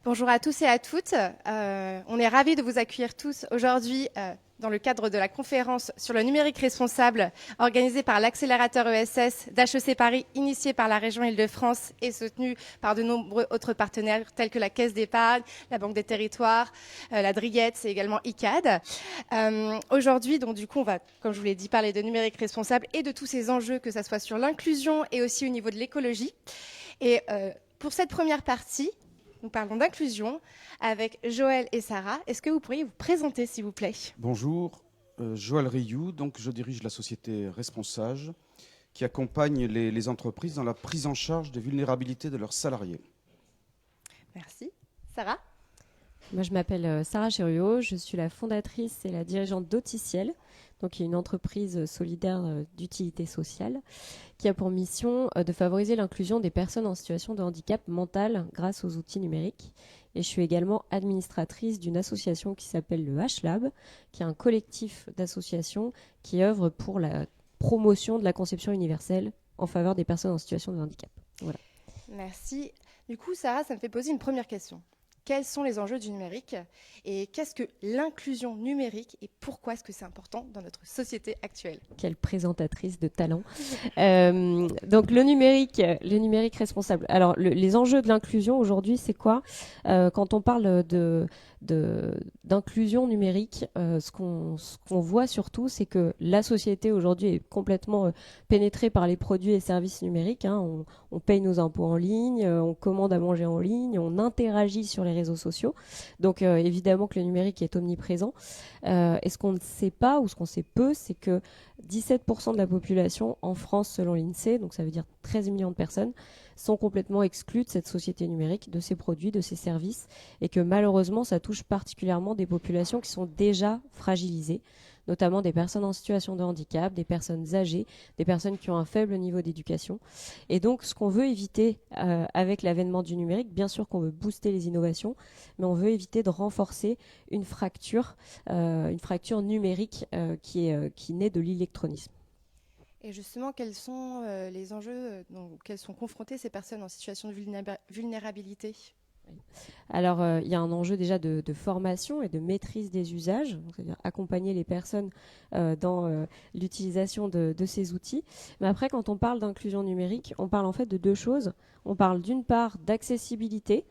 Bonjour à tous et à toutes. On est ravis de vous accueillir tous aujourd'hui dans le cadre de la conférence sur le numérique responsable organisée par l'accélérateur ESS d'HEC Paris, initiée par la région Île-de-France et soutenue par de nombreux autres partenaires tels que la Caisse d'épargne, la Banque des Territoires, la Driette et également ICAD. Aujourd'hui, donc du coup, on va, comme je vous l'ai dit, parler de numérique responsable et de tous ces enjeux, que ce soit sur l'inclusion et aussi au niveau de l'écologie. Et pour cette première partie, nous parlons d'inclusion avec Joël et Sarah. Est-ce que vous pourriez vous présenter, s'il vous plaît? Bonjour, Joël Rioux, donc je dirige la société Responsage qui accompagne les entreprises dans la prise en charge des vulnérabilités de leurs salariés. Merci. Sarah? Moi, je m'appelle Sarah Chériot, je suis la fondatrice et la dirigeante d'Auticiel, donc qui est une entreprise solidaire d'utilité sociale, qui a pour mission de favoriser l'inclusion des personnes en situation de handicap mental grâce aux outils numériques. Et je suis également administratrice d'une association qui s'appelle le H-Lab, qui est un collectif d'associations qui œuvre pour la promotion de la conception universelle en faveur des personnes en situation de handicap. Voilà. Merci. Du coup, Sarah, ça me fait poser une première question. Quels sont les enjeux du numérique et qu'est-ce que l'inclusion numérique et pourquoi est-ce que c'est important dans notre société actuelle? Quelle présentatrice de talent. Donc le numérique responsable. Alors les enjeux de l'inclusion aujourd'hui, c'est quoi? Quand on parle d'inclusion numérique, ce qu'on voit surtout, c'est que la société aujourd'hui est complètement pénétrée par les produits et services numériques. On paye nos impôts en ligne, on commande à manger en ligne, on interagit sur les réseaux sociaux. Donc évidemment que le numérique est omniprésent. Et ce qu'on ne sait pas ou ce qu'on sait peu, c'est que 17% de la population en France, selon l'INSEE, donc ça veut dire 13 millions de personnes, sont complètement exclues de cette société numérique, de ces produits, de ces services, et que malheureusement, ça touche particulièrement des populations qui sont déjà fragilisées, notamment des personnes en situation de handicap, des personnes âgées, des personnes qui ont un faible niveau d'éducation. Et donc, ce qu'on veut éviter avec l'avènement du numérique, bien sûr qu'on veut booster les innovations, mais on veut éviter de renforcer une fracture numérique qui naît de l'électronisme. Et justement, quels sont les enjeux auxquels sont confrontées ces personnes en situation de vulnérabilité? Alors, il y a un enjeu déjà de formation et de maîtrise des usages, c'est-à-dire accompagner les personnes dans l'utilisation de ces outils. Mais après, quand on parle d'inclusion numérique, on parle en fait de deux choses. On parle d'une part d'accessibilité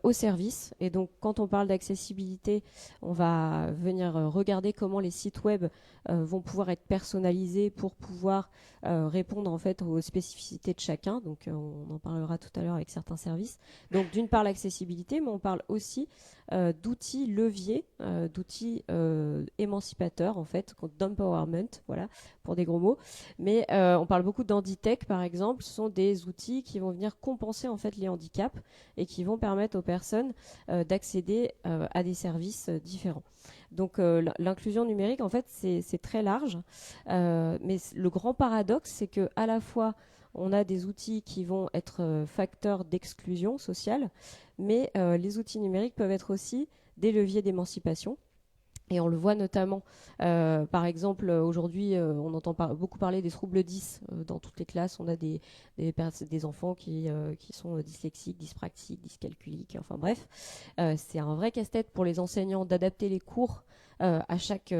aux services. Et donc, quand on parle d'accessibilité, on va venir regarder comment les sites web vont pouvoir être personnalisés pour pouvoir répondre en fait aux spécificités de chacun. Donc, on en parlera tout à l'heure avec certains services. Donc, d'une part, l'accessibilité, mais on parle aussi d'outils leviers, d'outils émancipateurs, en fait, d'empowerment, voilà, pour des gros mots. Mais on parle beaucoup d'handitech, par exemple. Ce sont des outils qui vont venir compenser, en fait, les handicaps et qui vont permettre aux personnes d'accéder à des services différents. Donc, l'inclusion numérique, en fait, c'est très large. Mais le grand paradoxe, c'est que à la fois, on a des outils qui vont être facteurs d'exclusion sociale, mais les outils numériques peuvent être aussi des leviers d'émancipation. Et on le voit notamment, par exemple, aujourd'hui, on entend beaucoup parler des troubles 10 dans toutes les classes. On a des enfants qui sont dyslexiques, dyspraxiques, dyscalculiques, enfin bref. C'est un vrai casse-tête pour les enseignants d'adapter les cours à chaque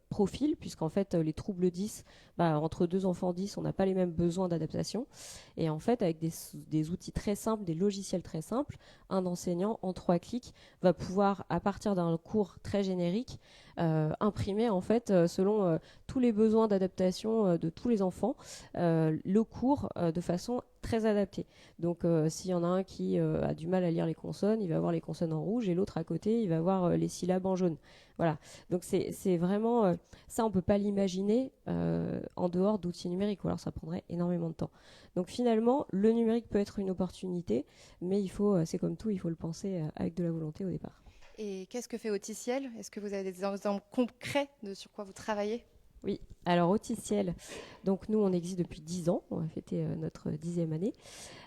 profil, puisqu'en fait, les troubles 10, entre deux enfants 10, on n'a pas les mêmes besoins d'adaptation. Et en fait, avec des outils très simples, des logiciels très simples, un enseignant, en 3 clics, va pouvoir, à partir d'un cours très générique, imprimer en fait selon tous les besoins d'adaptation de tous les enfants le cours de façon très adaptée. Donc s'il y en a un qui a du mal à lire les consonnes, il va avoir les consonnes en rouge et l'autre à côté, il va avoir les syllabes en jaune. Voilà. Donc c'est vraiment ça, on peut pas l'imaginer en dehors d'outils numériques, ou alors ça prendrait énormément de temps. Donc finalement, le numérique peut être une opportunité, mais c'est comme tout, il faut le penser avec de la volonté au départ. Et qu'est-ce que fait Auticiel? Est-ce que vous avez des exemples concrets de sur quoi vous travaillez? Oui, alors Auticiel, donc nous on existe depuis 10 ans, on va fêter notre 10e année.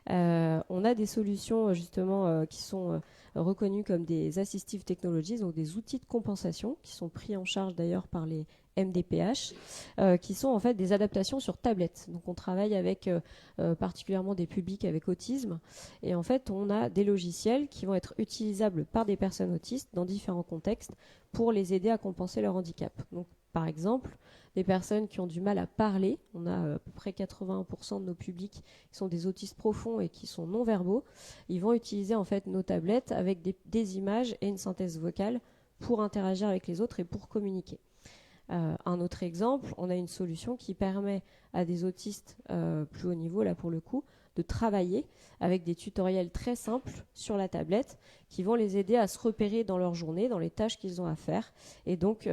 On a des solutions justement qui sont reconnues comme des assistive technologies, donc des outils de compensation qui sont pris en charge d'ailleurs par les MDPH, qui sont en fait des adaptations sur tablette. Donc on travaille avec particulièrement des publics avec autisme, et en fait on a des logiciels qui vont être utilisables par des personnes autistes dans différents contextes pour les aider à compenser leur handicap. Donc par exemple, des personnes qui ont du mal à parler, on a à peu près 81% de nos publics qui sont des autistes profonds et qui sont non-verbaux, ils vont utiliser en fait nos tablettes avec des images et une synthèse vocale pour interagir avec les autres et pour communiquer. Un autre exemple, on a une solution qui permet à des autistes plus haut niveau, là pour le coup, de travailler avec des tutoriels très simples sur la tablette qui vont les aider à se repérer dans leur journée, dans les tâches qu'ils ont à faire, et donc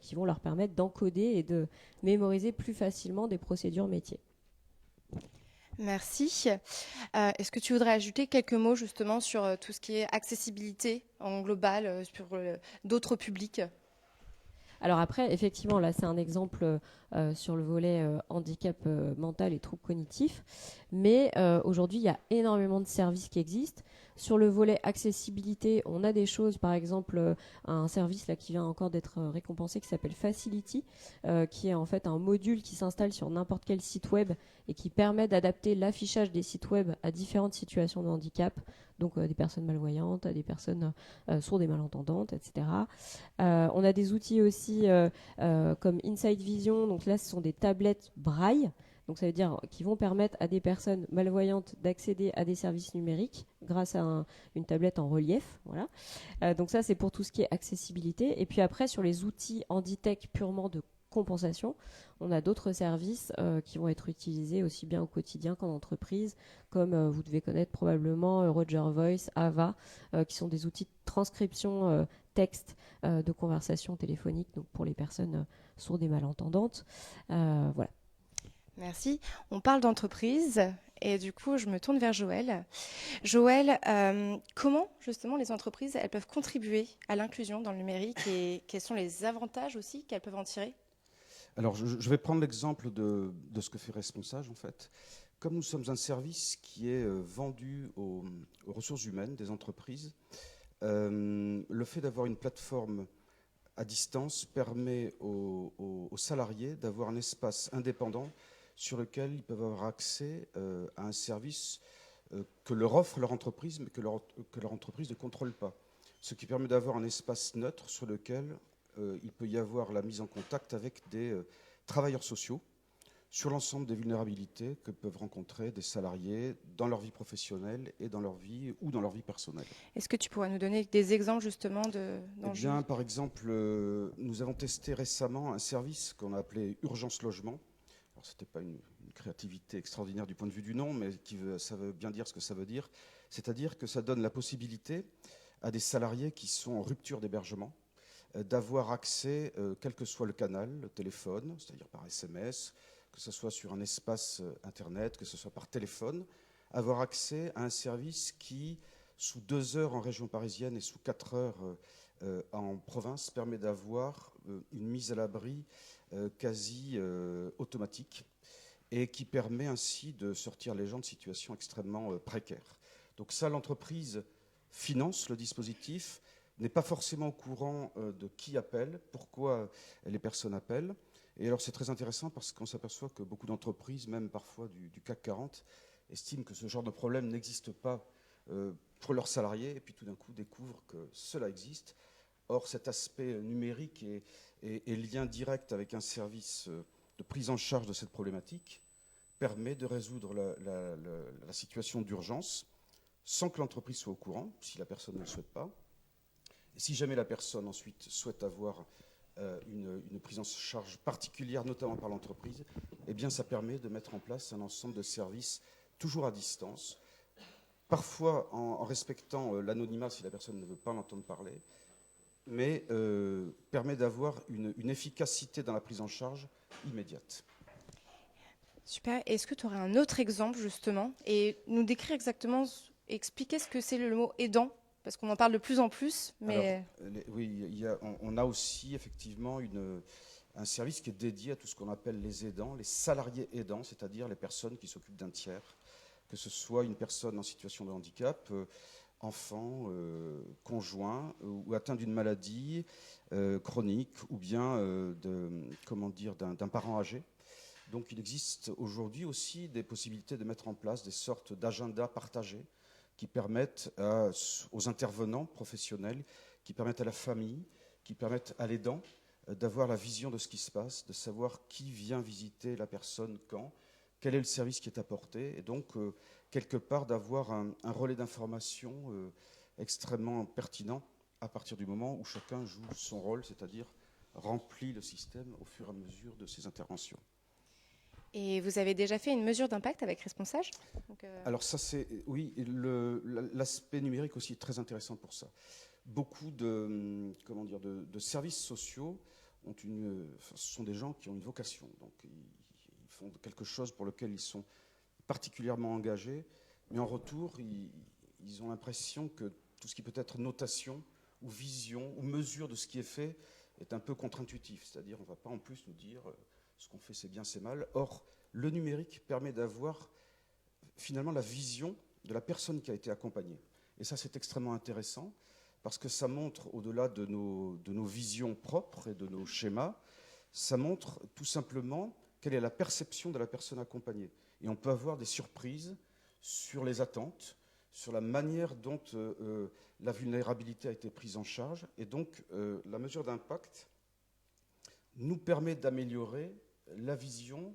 qui vont leur permettre d'encoder et de mémoriser plus facilement des procédures métiers. Merci. Est-ce que tu voudrais ajouter quelques mots justement sur tout ce qui est accessibilité en global, sur d'autres publics ? Alors après, effectivement, là c'est un exemple sur le volet handicap mental et troubles cognitifs, mais aujourd'hui il y a énormément de services qui existent. Sur le volet accessibilité, on a des choses, par exemple un service là qui vient encore d'être récompensé qui s'appelle Facility, qui est en fait un module qui s'installe sur n'importe quel site web et qui permet d'adapter l'affichage des sites web à différentes situations de handicap, donc des personnes malvoyantes, à des personnes sourdes et malentendantes, etc. On a des outils aussi comme Inside Vision, donc là ce sont des tablettes braille, donc ça veut dire qui vont permettre à des personnes malvoyantes d'accéder à des services numériques grâce à une tablette en relief. Voilà. Donc ça c'est pour tout ce qui est accessibilité. Et puis après sur les outils Handitech purement de compensation, on a d'autres services qui vont être utilisés aussi bien au quotidien qu'en entreprise, comme vous devez connaître probablement Roger Voice, Ava, qui sont des outils de transcription texte de conversation téléphonique, donc pour les personnes sourdes et malentendantes. Voilà. Merci. On parle d'entreprise et du coup, je me tourne vers Joël. Joël, comment justement les entreprises elles peuvent contribuer à l'inclusion dans le numérique et quels sont les avantages aussi qu'elles peuvent en tirer ? Alors, je vais prendre l'exemple de ce que fait Responsage, en fait. Comme nous sommes un service qui est vendu aux ressources humaines des entreprises, le fait d'avoir une plateforme à distance permet aux salariés d'avoir un espace indépendant sur lequel ils peuvent avoir accès à un service que leur offre leur entreprise, mais que leur entreprise ne contrôle pas. Ce qui permet d'avoir un espace neutre sur lequel il peut y avoir la mise en contact avec des travailleurs sociaux sur l'ensemble des vulnérabilités que peuvent rencontrer des salariés dans leur vie professionnelle et dans leur vie ou dans leur vie personnelle. Est-ce que tu pourrais nous donner des exemples justement d'enjeux ? Eh bien, par exemple, nous avons testé récemment un service qu'on a appelé Urgence Logement. Alors, ce n'était pas une créativité extraordinaire du point de vue du nom, mais ça veut bien dire ce que ça veut dire. C'est-à-dire que ça donne la possibilité à des salariés qui sont en rupture d'hébergement d'avoir accès, quel que soit le canal, le téléphone, c'est-à-dire par SMS, que ce soit sur un espace Internet, que ce soit par téléphone, avoir accès à un service qui, sous 2 heures en région parisienne et sous 4 heures en province, permet d'avoir une mise à l'abri quasi automatique et qui permet ainsi de sortir les gens de situations extrêmement précaires. Donc ça, l'entreprise finance le dispositif, n'est pas forcément au courant de qui appelle, pourquoi les personnes appellent. Et alors c'est très intéressant parce qu'on s'aperçoit que beaucoup d'entreprises, même parfois du CAC 40, estiment que ce genre de problème n'existe pas pour leurs salariés et puis tout d'un coup découvrent que cela existe. Or cet aspect numérique est lien direct avec un service de prise en charge de cette problématique permet de résoudre la situation d'urgence sans que l'entreprise soit au courant, si la personne ne le souhaite pas. Et si jamais la personne ensuite souhaite avoir une prise en charge particulière, notamment par l'entreprise, eh bien ça permet de mettre en place un ensemble de services toujours à distance, parfois en respectant l'anonymat si la personne ne veut pas l'entendre parler, mais permet d'avoir une efficacité dans la prise en charge immédiate. Super. Est-ce que tu aurais un autre exemple justement et nous décrire exactement, expliquer ce que c'est le mot aidant ? Parce qu'on en parle de plus en plus. Mais... Alors, oui, on a aussi effectivement un service qui est dédié à tout ce qu'on appelle les aidants, les salariés aidants, c'est-à-dire les personnes qui s'occupent d'un tiers, que ce soit une personne en situation de handicap, enfants, conjoints ou atteints d'une maladie chronique ou bien d'un parent âgé. Donc il existe aujourd'hui aussi des possibilités de mettre en place des sortes d'agendas partagés qui permettent aux intervenants professionnels, qui permettent à la famille, qui permettent à l'aidant d'avoir la vision de ce qui se passe, de savoir qui vient visiter la personne quand, quel est le service qui est apporté, et donc quelque part d'avoir un relais d'information extrêmement pertinent à partir du moment où chacun joue son rôle, c'est-à-dire remplit le système au fur et à mesure de ses interventions. Et vous avez déjà fait une mesure d'impact avec Responsage ? Alors ça, oui, l'aspect numérique aussi est très intéressant pour ça. Beaucoup de services sociaux ce sont des gens qui ont une vocation, donc ils font quelque chose pour lequel ils sont particulièrement engagés, mais en retour, ils ont l'impression que tout ce qui peut être notation ou vision ou mesure de ce qui est fait est un peu contre-intuitif, c'est-à-dire on ne va pas en plus nous dire ce qu'on fait c'est bien, c'est mal. Or, le numérique permet d'avoir finalement la vision de la personne qui a été accompagnée. Et ça, c'est extrêmement intéressant parce que ça montre, au-delà de nos visions propres et de nos schémas, ça montre tout simplement quelle est la perception de la personne accompagnée. Et on peut avoir des surprises sur les attentes, sur la manière dont la vulnérabilité a été prise en charge. Et donc, la mesure d'impact nous permet d'améliorer la vision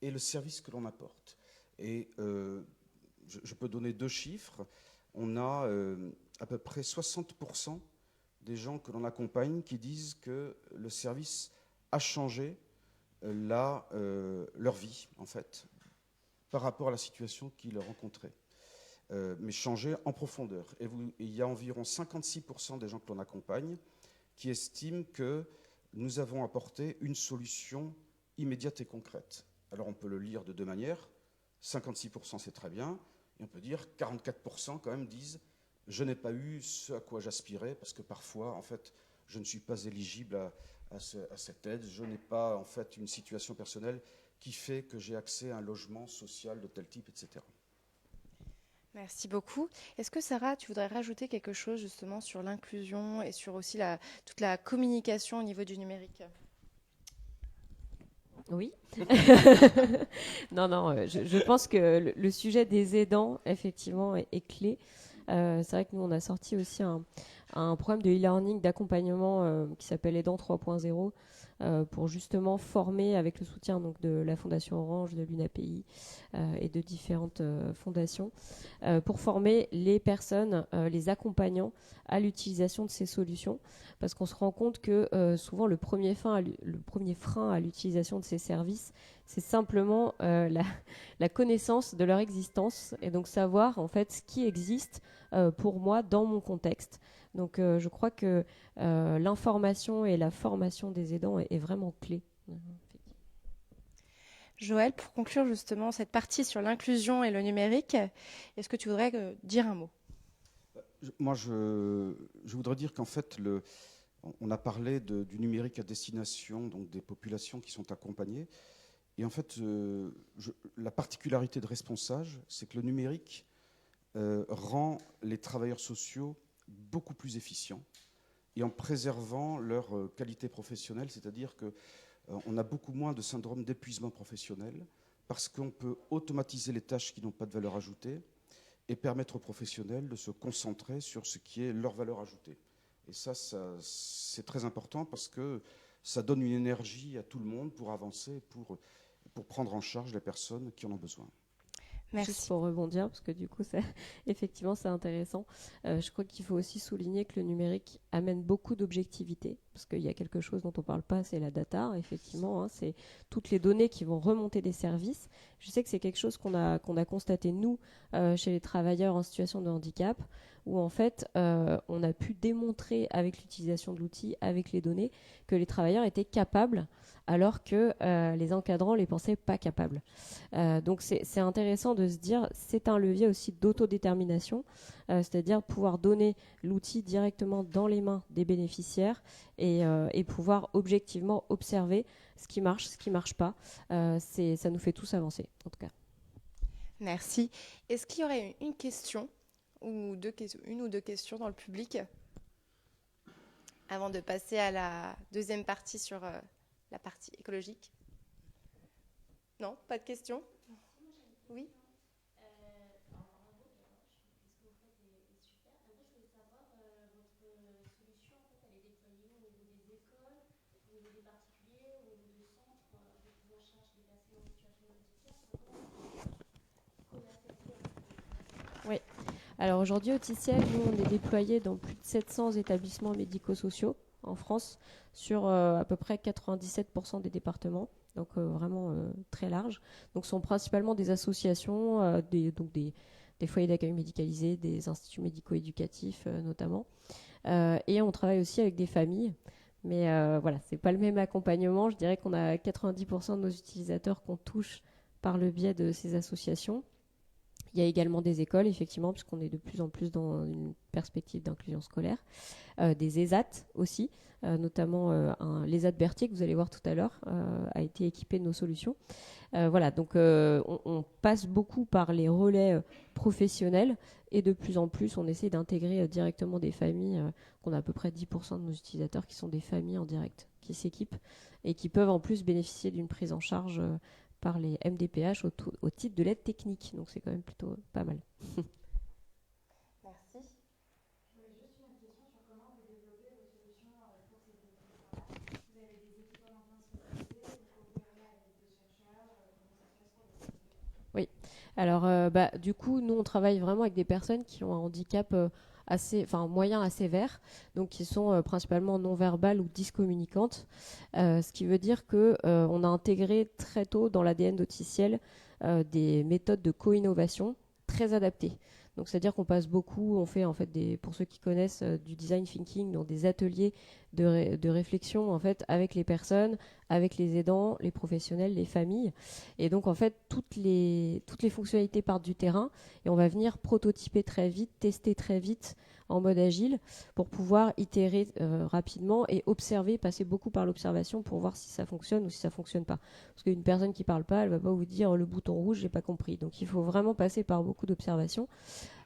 et le service que l'on apporte. Et je peux donner 2 chiffres. On a à peu près 60% des gens que l'on accompagne qui disent que le service a changé leur vie, en fait, par rapport à la situation qu'ils rencontraient. Mais changé en profondeur. Et il y a environ 56% des gens que l'on accompagne qui estiment que nous avons apporté une solution immédiate et concrète. Alors on peut le lire de 2 manières. 56% c'est très bien. Et on peut dire 44% quand même disent « je n'ai pas eu ce à quoi j'aspirais parce que parfois, en fait, je ne suis pas éligible à cette aide. Je n'ai pas, en fait, une situation personnelle qui fait que j'ai accès à un logement social de tel type, etc. » Merci beaucoup. Est-ce que Sarah, tu voudrais rajouter quelque chose justement sur l'inclusion et sur aussi toute la communication au niveau du numérique ? Oui. Non, je pense que le sujet des aidants, effectivement, est clé. C'est vrai que nous, on a sorti aussi un programme de e-learning d'accompagnement qui s'appelle Aidant 3.0 pour justement former avec le soutien donc, de la Fondation Orange, de l'UNAPI et de différentes fondations pour former les personnes, les accompagnants à l'utilisation de ces solutions. Parce qu'on se rend compte que souvent le premier frein à l'utilisation de ces services, c'est simplement la connaissance de leur existence et donc savoir en fait ce qui existe pour moi dans mon contexte. Donc je crois que l'information et la formation des aidants est vraiment clé. Joël, pour conclure justement cette partie sur l'inclusion et le numérique, est-ce que tu voudrais dire un mot ? Moi, je voudrais dire qu'en fait, on a parlé du numérique à destination donc des populations qui sont accompagnées. Et en fait, la particularité de Responsage, c'est que le numérique rend les travailleurs sociaux beaucoup plus efficients et en préservant leur qualité professionnelle, c'est-à-dire qu'on a beaucoup moins de syndrome d'épuisement professionnel parce qu'on peut automatiser les tâches qui n'ont pas de valeur ajoutée et permettre aux professionnels de se concentrer sur ce qui est leur valeur ajoutée. Et ça c'est très important parce que ça donne une énergie à tout le monde pour avancer, pour prendre en charge les personnes qui en ont besoin. Merci. Juste pour rebondir, parce que du coup, effectivement, c'est intéressant. Je crois qu'il faut aussi souligner que le numérique amène beaucoup d'objectivité, parce qu'il y a quelque chose dont on ne parle pas, c'est la data, effectivement. C'est toutes les données qui vont remonter des services. Je sais que c'est quelque chose qu'on a constaté, nous, chez les travailleurs en situation de handicap, où en fait, on a pu démontrer avec l'utilisation de l'outil, avec les données, que les travailleurs étaient capables, alors que les encadrants les pensaient pas capables. Donc c'est intéressant de se dire, c'est un levier aussi d'autodétermination, c'est-à-dire pouvoir donner l'outil directement dans les mains des bénéficiaires et pouvoir objectivement observer ce qui marche pas. Ça nous fait tous avancer, en tout cas. Merci. Est-ce qu'il y aurait une question ou une ou deux questions dans le public avant de passer à la deuxième partie sur la partie écologique? Non, pas de questions? Oui. Oui. Alors aujourd'hui, au Ticiel, nous, on est déployés dans plus de 700 établissements médico-sociaux en France sur à peu près 97% des départements. Donc vraiment très large. Donc ce sont principalement des associations, des foyers d'accueil médicalisés, des instituts médico-éducatifs notamment. Et on travaille aussi avec des familles. Mais voilà, c'est pas le même accompagnement. Je dirais qu'on a 90% de nos utilisateurs qu'on touche par le biais de ces associations. Il y a également des écoles, effectivement, puisqu'on est de plus en plus dans une perspective d'inclusion scolaire. Des ESAT aussi, notamment l'ESAT Berthier, que vous allez voir tout à l'heure, a été équipé de nos solutions. Voilà, donc on passe beaucoup par les relais professionnels et de plus en plus, on essaie d'intégrer directement des familles, qu'on a à peu près 10% de nos utilisateurs qui sont des familles en direct, qui s'équipent et qui peuvent en plus bénéficier d'une prise en charge par les MDPH au titre de l'aide technique. Donc c'est quand même plutôt pas mal. Merci. J'aurais juste une question sur comment vous développez vos solutions pour ces développeurs-là. Vous avez des équipes en interne spécialisées, vous coopérez avec des chercheurs, comment ça se passe pour les équipes? Oui. Alors, du coup, nous, on travaille vraiment avec des personnes qui ont un handicap moyen à sévère, donc qui sont principalement non-verbales ou dyscommunicantes, ce qui veut dire que on a intégré très tôt dans l'ADN d'Auticiel des méthodes de co-innovation très adaptées. Donc, c'est-à-dire qu'on passe beaucoup, on fait en fait pour ceux qui connaissent du design thinking, dans des ateliers de réflexion en fait avec les personnes, avec les aidants, les professionnels, les familles. Et donc en fait toutes les fonctionnalités partent du terrain et on va venir prototyper très vite, tester très vite en mode agile pour pouvoir itérer rapidement et observer, passer beaucoup par l'observation pour voir si ça fonctionne ou si ça fonctionne pas. Parce qu'une personne qui parle pas, elle va pas vous dire le bouton rouge, j'ai pas compris. Donc il faut vraiment passer par beaucoup d'observation.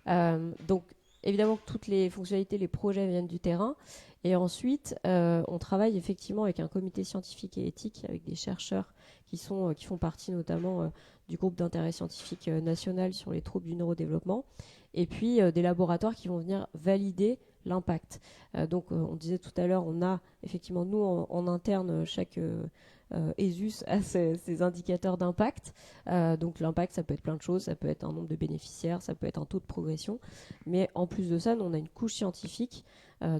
Donc évidemment toutes les fonctionnalités, les projets viennent du terrain. Et ensuite, on travaille effectivement avec un comité scientifique et éthique, avec des chercheurs qui font partie notamment du groupe d'intérêt scientifique national sur les troubles du neurodéveloppement, et puis des laboratoires qui vont venir valider l'impact. Donc, on disait tout à l'heure, on a effectivement, nous, en interne, chaque ESUS a ses indicateurs d'impact. Donc, l'impact, ça peut être plein de choses, ça peut être un nombre de bénéficiaires, ça peut être un taux de progression, mais en plus de ça, nous, on a une couche scientifique.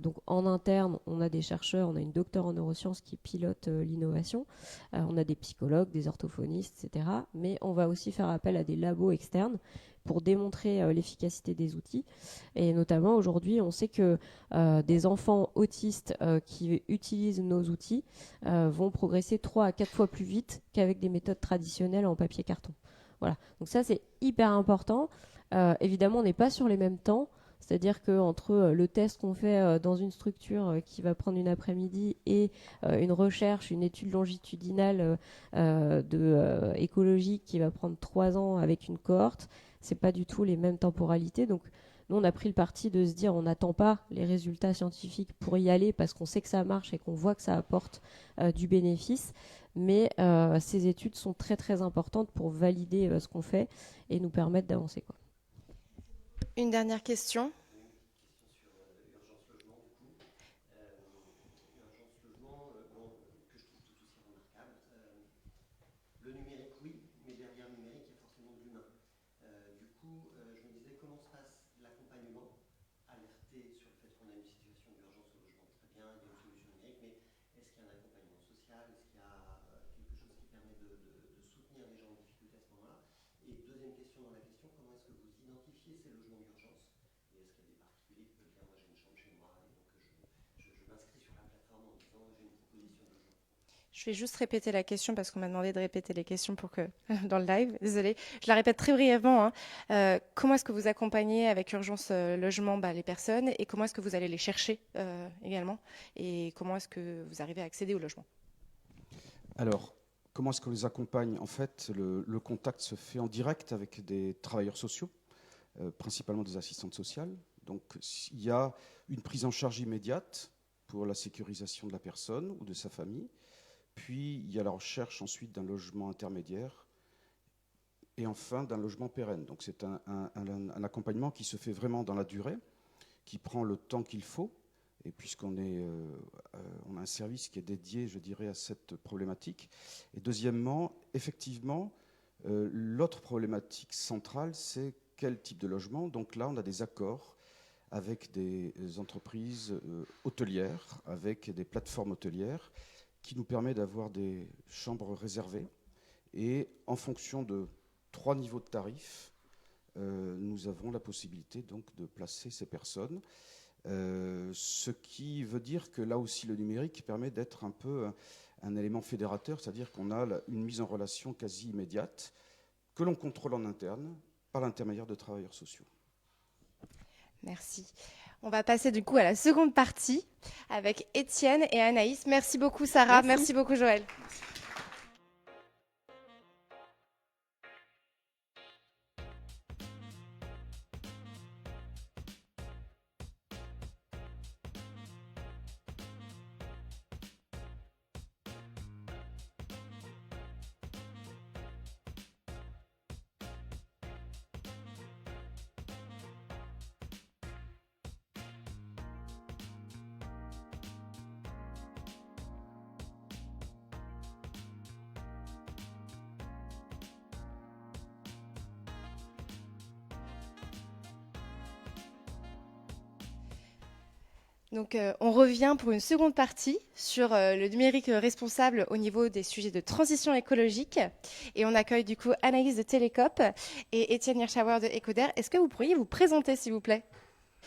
Donc en interne, on a des chercheurs, on a une docteure en neurosciences qui pilote l'innovation, on a des psychologues, des orthophonistes, etc. Mais on va aussi faire appel à des labos externes pour démontrer l'efficacité des outils. Et notamment aujourd'hui, on sait que des enfants autistes qui utilisent nos outils vont progresser 3 à 4 fois plus vite qu'avec des méthodes traditionnelles en papier-carton. Voilà, donc ça c'est hyper important. Évidemment, on n'est pas sur les mêmes temps. C'est-à-dire qu'entre le test qu'on fait dans une structure qui va prendre une après-midi et une recherche, une étude longitudinale écologique qui va prendre 3 ans avec une cohorte, c'est pas du tout les mêmes temporalités. Donc nous, on a pris le parti de se dire on n'attend pas les résultats scientifiques pour y aller parce qu'on sait que ça marche et qu'on voit que ça apporte du bénéfice. Mais ces études sont très très importantes pour valider ce qu'on fait et nous permettre d'avancer, quoi. Une dernière question. Le numérique, oui, mais derrière le numérique, il y a forcément de l'humain. Du coup, je me disais comment se passe l'accompagnement, alerté sur le fait qu'on a une situation d'urgence au logement, très bien, il y a une solution numérique, mais est-ce qu'il y a un accompagnement social, est-ce qu'il y a quelque chose qui permet de soutenir les gens en difficulté à ce moment-là? Et deuxième question dans la question, comment est-ce que vous identifiez ces logements d'urgence? Et est-ce qu'il y a des particuliers qui peuvent dire, moi j'ai une chambre chez moi, et donc je m'inscris sur la plateforme en disant j'ai une proposition de logement? Je vais juste répéter la question parce qu'on m'a demandé de répéter les questions dans le live. Désolée. Je la répète très brièvement. Comment est-ce que vous accompagnez avec Urgence Logement les personnes et comment est-ce que vous allez les chercher également et comment est-ce que vous arrivez à accéder au logement? Alors, comment est-ce qu'on les accompagne? En fait, le contact se fait en direct avec des travailleurs sociaux principalement des assistantes sociales. Donc il y a une prise en charge immédiate pour la sécurisation de la personne ou de sa famille. Puis il y a la recherche ensuite d'un logement intermédiaire et enfin d'un logement pérenne. Donc c'est un accompagnement qui se fait vraiment dans la durée, qui prend le temps qu'il faut. Et puisqu'on on a un service qui est dédié, je dirais, à cette problématique. Et deuxièmement, effectivement, l'autre problématique centrale, c'est quel type de logement. Donc là, on a des accords avec des entreprises hôtelières, avec des plateformes hôtelières, qui nous permet d'avoir des chambres réservées. Et en fonction de 3 niveaux de tarifs, nous avons la possibilité donc de placer ces personnes. Ce qui veut dire que là aussi le numérique permet d'être un peu un élément fédérateur, c'est-à-dire qu'on a une mise en relation quasi immédiate que l'on contrôle en interne par l'intermédiaire de travailleurs sociaux. Merci. On va passer du coup à la seconde partie avec Étienne et Anaïs. Merci beaucoup Sarah, merci beaucoup Joël. Donc, on revient pour une seconde partie sur le numérique responsable au niveau des sujets de transition écologique. Et on accueille du coup Anaïs de Télécope et Étienne Hirschauer de Ecoder. Est-ce que vous pourriez vous présenter, s'il vous plaît?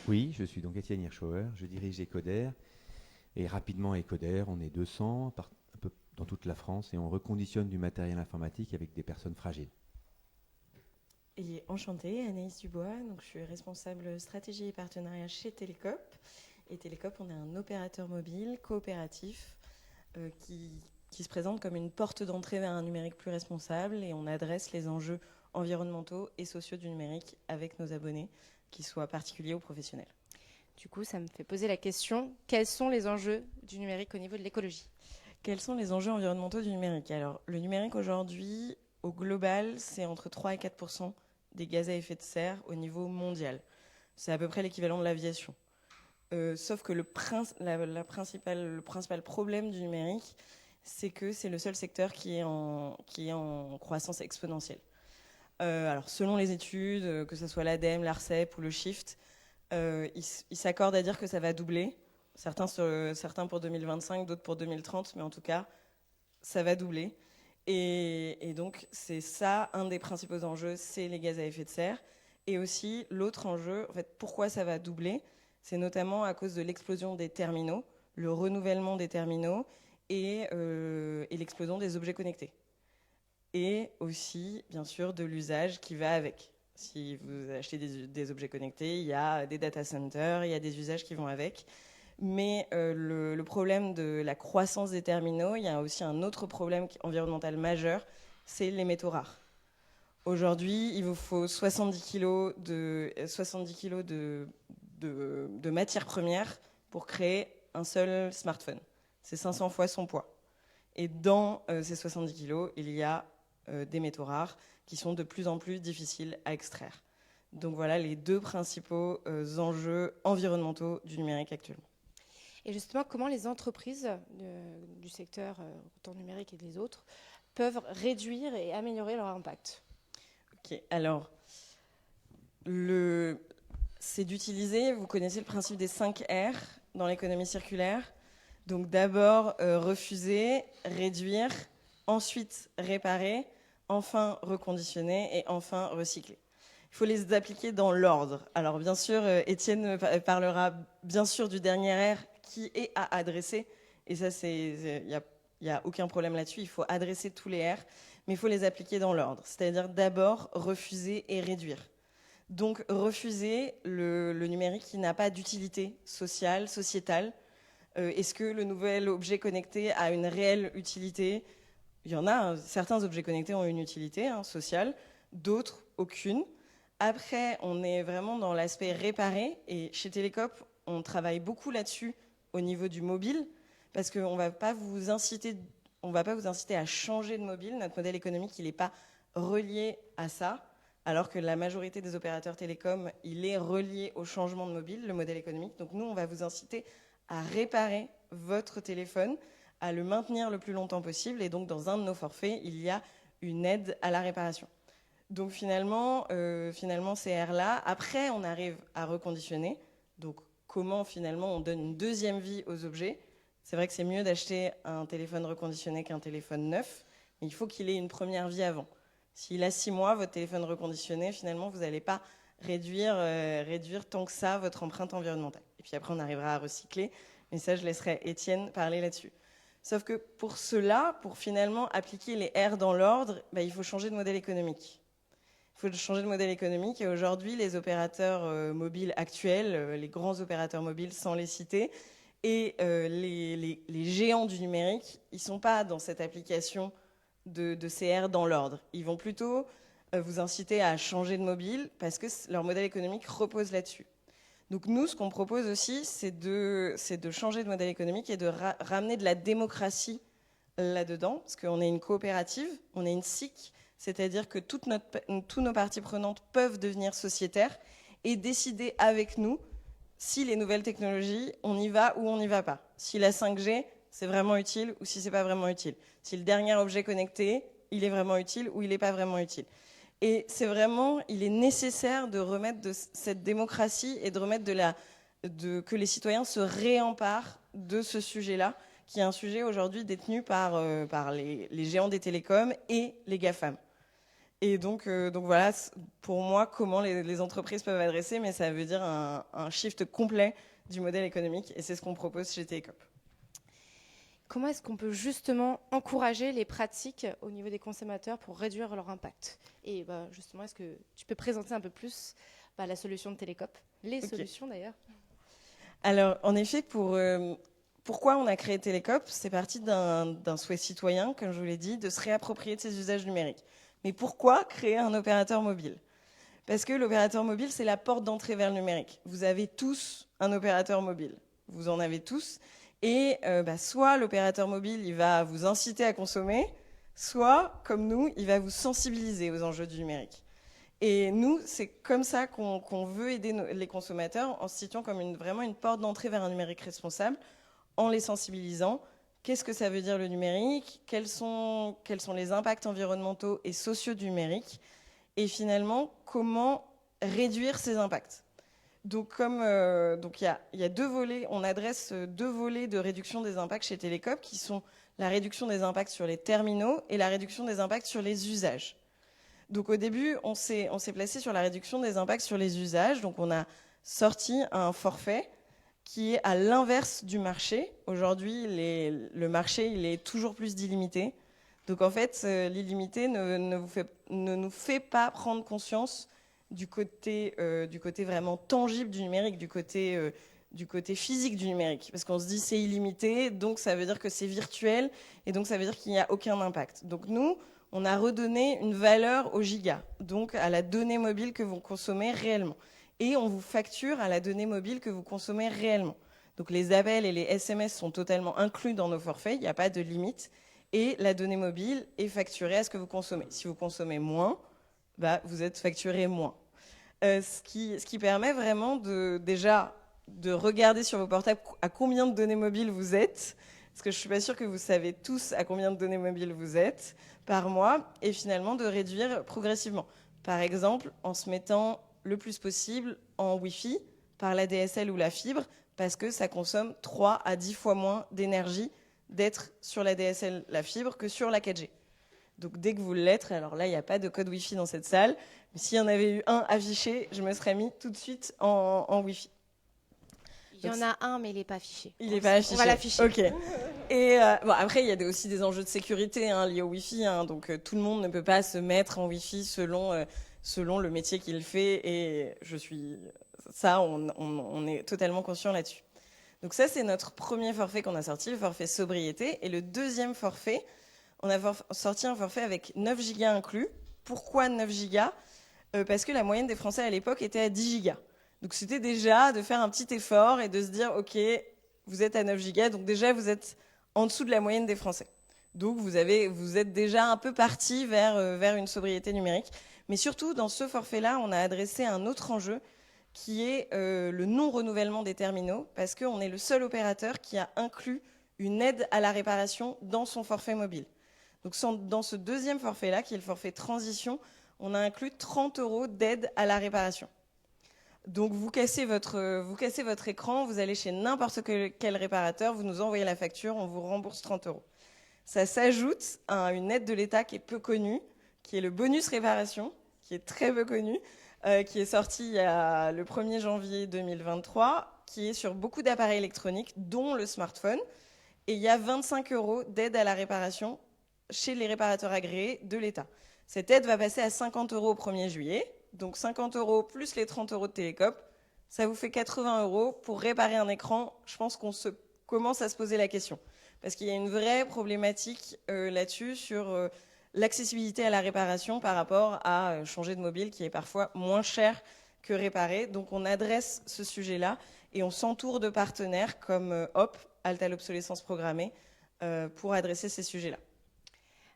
Oui, je suis donc Étienne Hirschauer, je dirige Ecoder. Et rapidement, Ecoder, on est 200 un peu dans toute la France et on reconditionne du matériel informatique avec des personnes fragiles. Et enchantée, Anaïs Dubois, donc je suis responsable stratégie et partenariat chez Télécope. Et Télécope, on est un opérateur mobile coopératif qui se présente comme une porte d'entrée vers un numérique plus responsable et on adresse les enjeux environnementaux et sociaux du numérique avec nos abonnés, qu'ils soient particuliers ou professionnels. Du coup, ça me fait poser la question, quels sont les enjeux du numérique au niveau de l'écologie? Quels sont les enjeux environnementaux du numérique? Alors, le numérique aujourd'hui, au global, c'est entre 3 et 4% des gaz à effet de serre au niveau mondial. C'est à peu près l'équivalent de l'aviation. Sauf que le principal problème du numérique, c'est que c'est le seul secteur qui est en croissance exponentielle. Alors, selon les études, que ce soit l'ADEME, l'ARCEP ou le SHIFT, ils s'accordent à dire que ça va doubler. Certains pour 2025, d'autres pour 2030, mais en tout cas, ça va doubler. Et donc, c'est ça, un des principaux enjeux, c'est les gaz à effet de serre. Et aussi, l'autre enjeu, en fait, pourquoi ça va doubler ? C'est notamment à cause de l'explosion des terminaux, le renouvellement des terminaux et l'explosion des objets connectés. Et aussi, bien sûr, de l'usage qui va avec. Si vous achetez des objets connectés, il y a des data centers, il y a des usages qui vont avec. Mais le problème de la croissance des terminaux, il y a aussi un autre problème environnemental majeur, c'est les métaux rares. Aujourd'hui, il vous faut 70 kg de matières premières pour créer un seul smartphone. C'est 500 fois son poids. Et dans ces 70 kg, il y a des métaux rares qui sont de plus en plus difficiles à extraire. Donc voilà les deux principaux enjeux environnementaux du numérique actuellement. Et justement, comment les entreprises du secteur autant numérique et des autres peuvent réduire et améliorer leur impact? Ok, alors, c'est d'utiliser, vous connaissez le principe des 5 R dans l'économie circulaire. Donc d'abord, refuser, réduire, ensuite réparer, enfin reconditionner et enfin recycler. Il faut les appliquer dans l'ordre. Alors bien sûr, Étienne parlera bien sûr du dernier R qui est à adresser. Et ça, il n'y a aucun problème là-dessus. Il faut adresser tous les R, mais il faut les appliquer dans l'ordre. C'est-à-dire d'abord refuser et réduire. Donc refuser le numérique qui n'a pas d'utilité sociale, sociétale. Est-ce que le nouvel objet connecté a une réelle utilité? Il y en a, certains objets connectés ont une utilité sociale, d'autres aucune. Après, on est vraiment dans l'aspect réparé. Et chez Télécope, on travaille beaucoup là-dessus au niveau du mobile, parce qu'on ne va pas vous inciter à changer de mobile. Notre modèle économique, il n'est pas relié à ça, alors que la majorité des opérateurs télécoms, il est relié au changement de mobile, le modèle économique. Donc nous, on va vous inciter à réparer votre téléphone, à le maintenir le plus longtemps possible. Et donc, dans un de nos forfaits, il y a une aide à la réparation. Donc finalement, c'est R là. Après, on arrive à reconditionner. Donc comment finalement on donne une deuxième vie aux objets? C'est vrai que c'est mieux d'acheter un téléphone reconditionné qu'un téléphone neuf, mais il faut qu'il ait une première vie avant. S'il a 6 mois, votre téléphone reconditionné, finalement, vous n'allez pas réduire tant que ça votre empreinte environnementale. Et puis après, on arrivera à recycler, mais ça, je laisserai Étienne parler là-dessus. Sauf que pour cela, pour finalement appliquer les R dans l'ordre, il faut changer de modèle économique. Il faut changer de modèle économique. Et aujourd'hui, les opérateurs mobiles actuels, les grands opérateurs mobiles sans les citer, et les géants du numérique, ils ne sont pas dans cette application de CR dans l'ordre. Ils vont plutôt vous inciter à changer de mobile parce que leur modèle économique repose là-dessus. Donc nous, ce qu'on propose aussi, c'est de changer de modèle économique et de ramener de la démocratie là-dedans, parce qu'on est une coopérative, on est une SIC, c'est-à-dire que tous nos parties prenantes peuvent devenir sociétaires et décider avec nous si les nouvelles technologies, on y va ou on n'y va pas. Si la 5G, c'est vraiment utile ou si c'est pas vraiment utile. Si le dernier objet connecté, il est vraiment utile ou il n'est pas vraiment utile. Et c'est vraiment, il est nécessaire de remettre de cette démocratie et de remettre que les citoyens se réemparent de ce sujet-là, qui est un sujet aujourd'hui détenu par les géants des télécoms et les GAFAM. Et donc voilà, pour moi, comment les entreprises peuvent adresser, mais ça veut dire un shift complet du modèle économique, et c'est ce qu'on propose chez Télécope. Comment est-ce qu'on peut justement encourager les pratiques au niveau des consommateurs pour réduire leur impact? Et justement, est-ce que tu peux présenter un peu plus la solution de Télécope, les solutions d'ailleurs? Alors, en effet, pourquoi on a créé Télécope? C'est parti d'un souhait citoyen, comme je vous l'ai dit, de se réapproprier de ses usages numériques. Mais pourquoi créer un opérateur mobile? Parce que l'opérateur mobile, c'est la porte d'entrée vers le numérique. Vous avez tous un opérateur mobile. Vous en avez tous. Et soit l'opérateur mobile, il va vous inciter à consommer, soit, comme nous, il va vous sensibiliser aux enjeux du numérique. Et nous, c'est comme ça qu'on veut aider les consommateurs, en se situant comme vraiment une porte d'entrée vers un numérique responsable, en les sensibilisant. Qu'est-ce que ça veut dire le numérique? Quels sont les impacts environnementaux et sociaux du numérique? Et finalement, comment réduire ces impacts? Donc il y a 2 volets, on adresse 2 volets de réduction des impacts chez Télécope, qui sont la réduction des impacts sur les terminaux et la réduction des impacts sur les usages. Donc au début, on s'est placé sur la réduction des impacts sur les usages. Donc on a sorti un forfait qui est à l'inverse du marché. Aujourd'hui, le marché, il est toujours plus d'illimité. Donc en fait, l'illimité ne nous fait pas prendre conscience du côté vraiment tangible du numérique, du côté physique du numérique. Parce qu'on se dit c'est illimité, donc ça veut dire que c'est virtuel, et donc ça veut dire qu'il n'y a aucun impact. Donc nous, on a redonné une valeur au giga, donc à la donnée mobile que vous consommez réellement. Et on vous facture à la donnée mobile que vous consommez réellement. Donc les appels et les SMS sont totalement inclus dans nos forfaits, il n'y a pas de limite. Et la donnée mobile est facturée à ce que vous consommez. Si vous consommez moins, vous êtes facturé moins. Ce qui permet vraiment déjà de regarder sur vos portables à combien de données mobiles vous êtes, parce que je ne suis pas sûre que vous savez tous à combien de données mobiles vous êtes par mois, et finalement de réduire progressivement. Par exemple, en se mettant le plus possible en Wi-Fi par la DSL ou la fibre, parce que ça consomme 3 à 10 fois moins d'énergie d'être sur la DSL, la fibre, que sur la 4G. Donc dès que vous l'êtes, alors là, il n'y a pas de code Wi-Fi dans cette salle, mais s'il y en avait eu un affiché, je me serais mis tout de suite en Wi-Fi. Il y en a un, mais il n'est pas affiché. Il n'est pas affiché. On va l'afficher. Ok. Et après, il y a aussi des enjeux de sécurité liés au Wi-Fi. Donc tout le monde ne peut pas se mettre en Wi-Fi selon le métier qu'il fait. Et on est totalement conscient là-dessus. Donc ça, c'est notre premier forfait qu'on a sorti, le forfait sobriété. Et le deuxième forfait, on a sorti un forfait avec 9 gigas inclus. Pourquoi 9 gigas ? parce que la moyenne des Français à l'époque était à 10 gigas. Donc c'était déjà de faire un petit effort et de se dire, ok, vous êtes à 9 gigas, donc déjà vous êtes en dessous de la moyenne des Français. Donc vous êtes déjà un peu parti vers une sobriété numérique. Mais surtout, dans ce forfait-là, on a adressé un autre enjeu qui est le non-renouvellement des terminaux, parce qu'on est le seul opérateur qui a inclus une aide à la réparation dans son forfait mobile. Donc dans ce deuxième forfait-là, qui est le forfait transition, on a inclus 30 € d'aide à la réparation. Donc vous cassez votre écran, vous allez chez n'importe quel réparateur, vous nous envoyez la facture, on vous rembourse 30 €. Ça s'ajoute à une aide de l'État qui est peu connue, qui est le bonus réparation, qui est très peu connu, qui est sorti le 1er janvier 2023, qui est sur beaucoup d'appareils électroniques, dont le smartphone. Et il y a 25 € d'aide à la réparation chez les réparateurs agréés de l'État. Cette aide va passer à 50 € au 1er juillet. Donc 50 € plus les 30 € de Télécope, ça vous fait 80 € pour réparer un écran. Je pense qu'on commence à se poser la question. Parce qu'il y a une vraie problématique là-dessus sur l'accessibilité à la réparation par rapport à changer de mobile qui est parfois moins cher que réparer. Donc on adresse ce sujet-là et on s'entoure de partenaires comme HOP, Halte à l'obsolescence programmée, pour adresser ces sujets-là.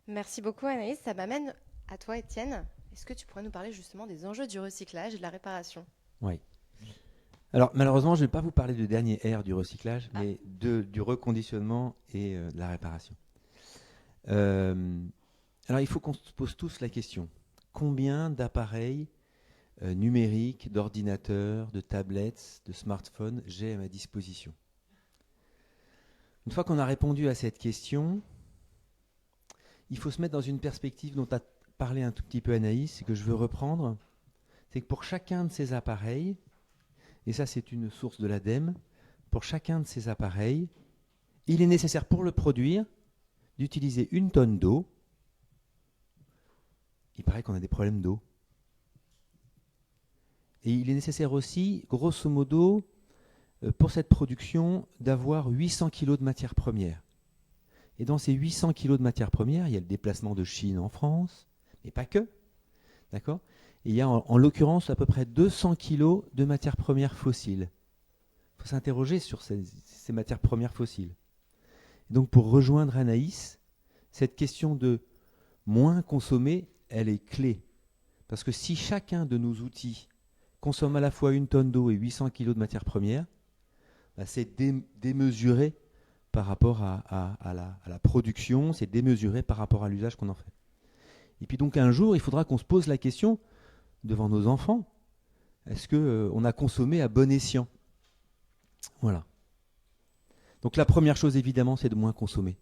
Merci beaucoup Anaïs. Ça m'amène à toi Étienne. Est-ce que tu pourrais nous parler justement des enjeux du recyclage et de la réparation ? Oui. Alors malheureusement, je ne vais pas vous parler du dernier R du recyclage, mais du reconditionnement et de la réparation. Alors il faut qu'on se pose tous la question. Combien d'appareils numériques, d'ordinateurs, de tablettes, de smartphones j'ai à ma disposition ? Une fois qu'on a répondu à cette question, il faut se mettre dans une perspective dont a parlé un tout petit peu Anaïs, et que je veux reprendre. C'est que pour chacun de ces appareils, et ça c'est une source de l'ADEME, pour chacun de ces appareils, il est nécessaire pour le produire d'utiliser 1 tonne d'eau. Il paraît qu'on a des problèmes d'eau. Et il est nécessaire aussi, grosso modo, pour cette production, d'avoir 800 kg de matières premières. Et dans ces 800 kg de matières premières, il y a le déplacement de Chine en France, mais pas que. D'accord ? Et il y a en l'occurrence à peu près 200 kg de matières premières fossiles. Il faut s'interroger sur ces matières premières fossiles. Et donc pour rejoindre Anaïs, cette question de moins consommer, elle est clé. Parce que si chacun de nos outils consomme à la fois 1 tonne d'eau et 800 kg de matières premières, bah c'est démesuré par rapport à la production, c'est démesuré par rapport à l'usage qu'on en fait. Et puis donc un jour, il faudra qu'on se pose la question devant nos enfants, est-ce qu'on a consommé à bon escient ? Voilà. Donc la première chose évidemment, c'est de moins consommer.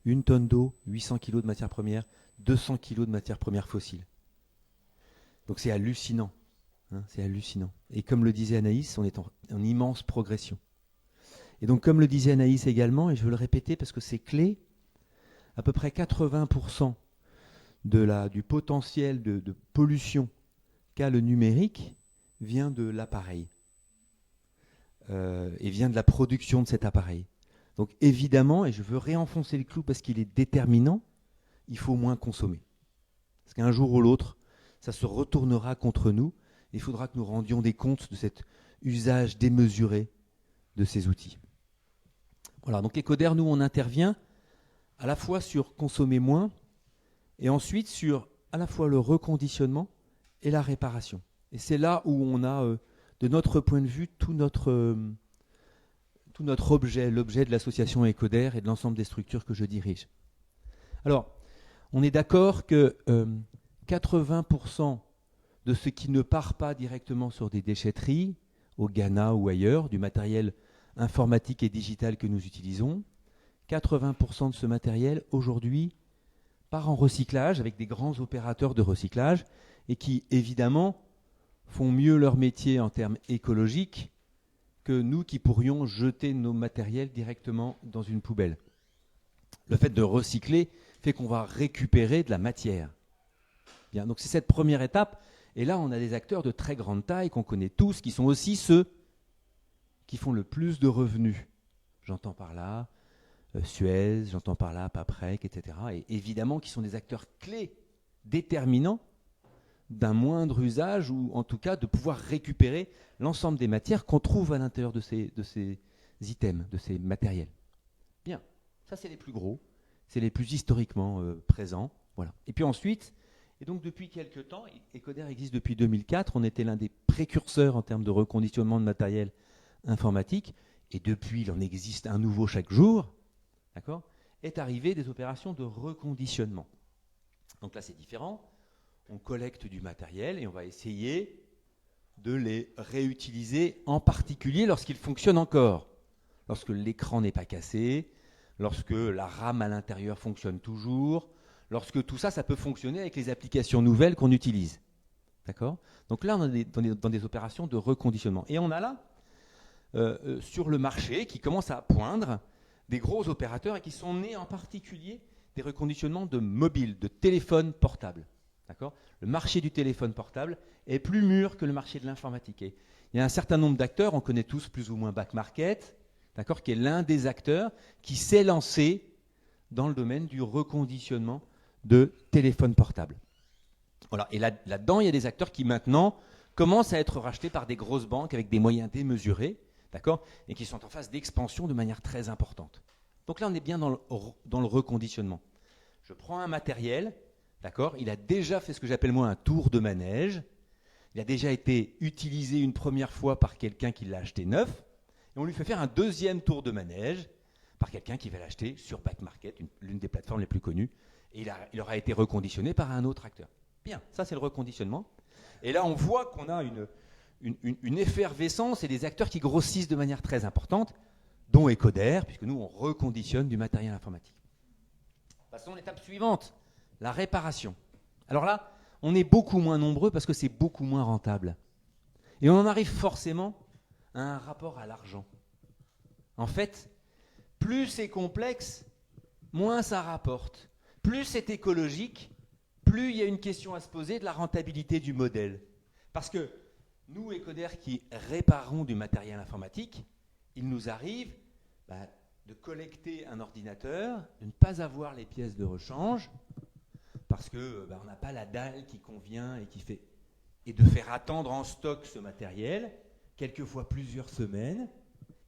1 tonne d'eau, 800 kg de matières premières, 200 kg de matières premières fossiles. Donc c'est hallucinant. Hein, c'est hallucinant. Et comme le disait Anaïs, on est en immense progression. Et donc comme le disait Anaïs également, et je veux le répéter parce que c'est clé, à peu près 80% du potentiel de pollution qu'a le numérique vient de l'appareil et vient de la production de cet appareil. Donc évidemment, et je veux réenfoncer le clou parce qu'il est déterminant, il faut moins consommer. Parce qu'un jour ou l'autre, ça se retournera contre nous. Il faudra que nous rendions des comptes de cet usage démesuré de ces outils. Voilà, donc Ecoder, nous, on intervient à la fois sur consommer moins et ensuite sur à la fois le reconditionnement et la réparation. Et c'est là où on a, de notre point de vue, tout notre objet, l'objet de l'association Ecoder et de l'ensemble des structures que je dirige. Alors, on est d'accord que 80% de ce qui ne part pas directement sur des déchetteries, au Ghana ou ailleurs, du matériel informatique et digital que nous utilisons, 80% de ce matériel, aujourd'hui, part en recyclage avec des grands opérateurs de recyclage et qui, évidemment, font mieux leur métier en termes écologiques que nous qui pourrions jeter nos matériels directement dans une poubelle. Le fait de recycler fait qu'on va récupérer de la matière. Bien, donc c'est cette première étape. Et là, on a des acteurs de très grande taille qu'on connaît tous, qui sont aussi ceux qui font le plus de revenus. J'entends par là Suez, j'entends par là Paprec, etc. Et évidemment, qui sont des acteurs clés, déterminants d'un moindre usage, ou en tout cas de pouvoir récupérer l'ensemble des matières qu'on trouve à l'intérieur de ces items, de ces matériels. Bien, ça c'est les plus gros, c'est les plus historiquement présents. Voilà. Et puis ensuite, et donc depuis quelques temps, Ecoder existe depuis 2004, on était l'un des précurseurs en termes de reconditionnement de matériel informatique, et depuis il en existe un nouveau chaque jour, d'accord, est arrivé des opérations de reconditionnement. Donc là c'est différent, on collecte du matériel et on va essayer de les réutiliser, en particulier lorsqu'ils fonctionnent encore, lorsque l'écran n'est pas cassé, lorsque la RAM à l'intérieur fonctionne toujours, lorsque tout ça, ça peut fonctionner avec les applications nouvelles qu'on utilise. D'accord ? Donc là, on est dans des opérations de reconditionnement. Et on a là, sur le marché, qui commence à poindre des gros opérateurs et qui sont nés en particulier des reconditionnements de mobiles, de téléphones portables. D'accord ? Le marché du téléphone portable est plus mûr que le marché de l'informatique. Et il y a un certain nombre d'acteurs, on connaît tous plus ou moins Back Market, d'accord, qui est l'un des acteurs qui s'est lancé dans le domaine du reconditionnement de téléphones portables. Voilà. Et là-dedans, il y a des acteurs qui maintenant commencent à être rachetés par des grosses banques avec des moyens démesurés, d'accord, et qui sont en phase d'expansion de manière très importante. Donc là, on est bien dans le reconditionnement. Je prends un matériel, d'accord, il a déjà fait ce que j'appelle moi un tour de manège, il a déjà été utilisé une première fois par quelqu'un qui l'a acheté neuf, et on lui fait faire un deuxième tour de manège par quelqu'un qui va l'acheter sur Back Market, l'une des plateformes les plus connues, et il aura été reconditionné par un autre acteur. Bien, ça c'est le reconditionnement. Et là on voit qu'on a une effervescence et des acteurs qui grossissent de manière très importante, dont Ecoder, puisque nous on reconditionne du matériel informatique. Passons à l'étape suivante, la réparation. Alors là, on est beaucoup moins nombreux parce que c'est beaucoup moins rentable. Et on en arrive forcément à un rapport à l'argent. En fait, plus c'est complexe, moins ça rapporte. Plus c'est écologique, plus il y a une question à se poser de la rentabilité du modèle. Parce que nous, Ecoder, qui réparons du matériel informatique, il nous arrive de collecter un ordinateur, de ne pas avoir les pièces de rechange, parce qu'on n'a pas la dalle qui convient et de faire attendre en stock ce matériel, quelquefois plusieurs semaines,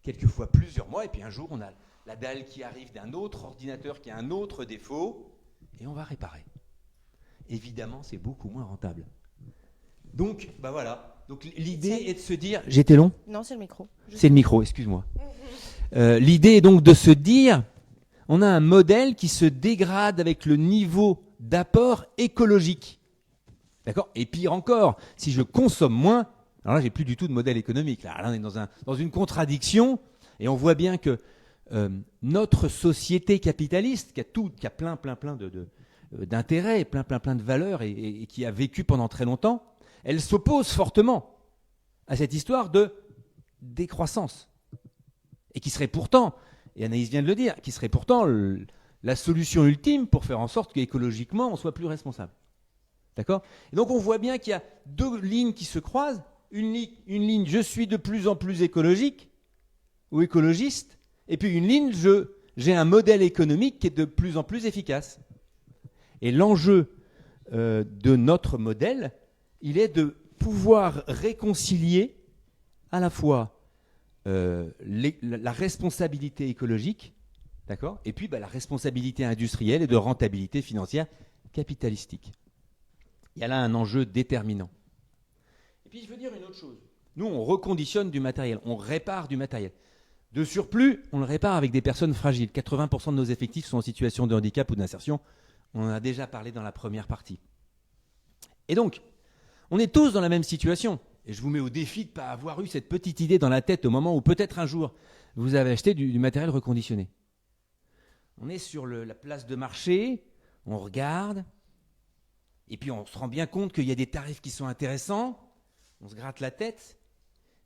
quelquefois plusieurs mois, et puis un jour on a la dalle qui arrive d'un autre ordinateur qui a un autre défaut, et on va réparer. Évidemment, c'est beaucoup moins rentable. Donc, voilà. Donc l'idée est de se dire... J'étais long ? Non, c'est le micro. C'est le micro, excuse-moi. L'idée est donc de se dire, on a un modèle qui se dégrade avec le niveau d'apport écologique. D'accord ? Et pire encore, si je consomme moins, alors là, j'ai plus du tout de modèle économique. Là on est dans une contradiction, et on voit bien que notre société capitaliste, qui a plein d'intérêts, plein de valeurs, et qui a vécu pendant très longtemps, elle s'oppose fortement à cette histoire de décroissance. Et qui serait pourtant, et Anaïs vient de le dire, qui serait pourtant la solution ultime pour faire en sorte qu'écologiquement, on soit plus responsable. D'accord ? Et donc on voit bien qu'il y a deux lignes qui se croisent. Une ligne, je suis de plus en plus écologique ou écologiste, et puis une ligne, j'ai un modèle économique qui est de plus en plus efficace. Et l'enjeu de notre modèle, il est de pouvoir réconcilier à la fois la responsabilité écologique, d'accord, et puis la responsabilité industrielle et de rentabilité financière capitalistique. Il y a là un enjeu déterminant. Et puis je veux dire une autre chose. Nous, on reconditionne du matériel, on répare du matériel. De surplus, on le répare avec des personnes fragiles. 80% de nos effectifs sont en situation de handicap ou d'insertion. On en a déjà parlé dans la première partie. Et donc, on est tous dans la même situation. Et je vous mets au défi de ne pas avoir eu cette petite idée dans la tête au moment où peut-être un jour, vous avez acheté du matériel reconditionné. On est sur la place de marché, on regarde, et puis on se rend bien compte qu'il y a des tarifs qui sont intéressants, on se gratte la tête,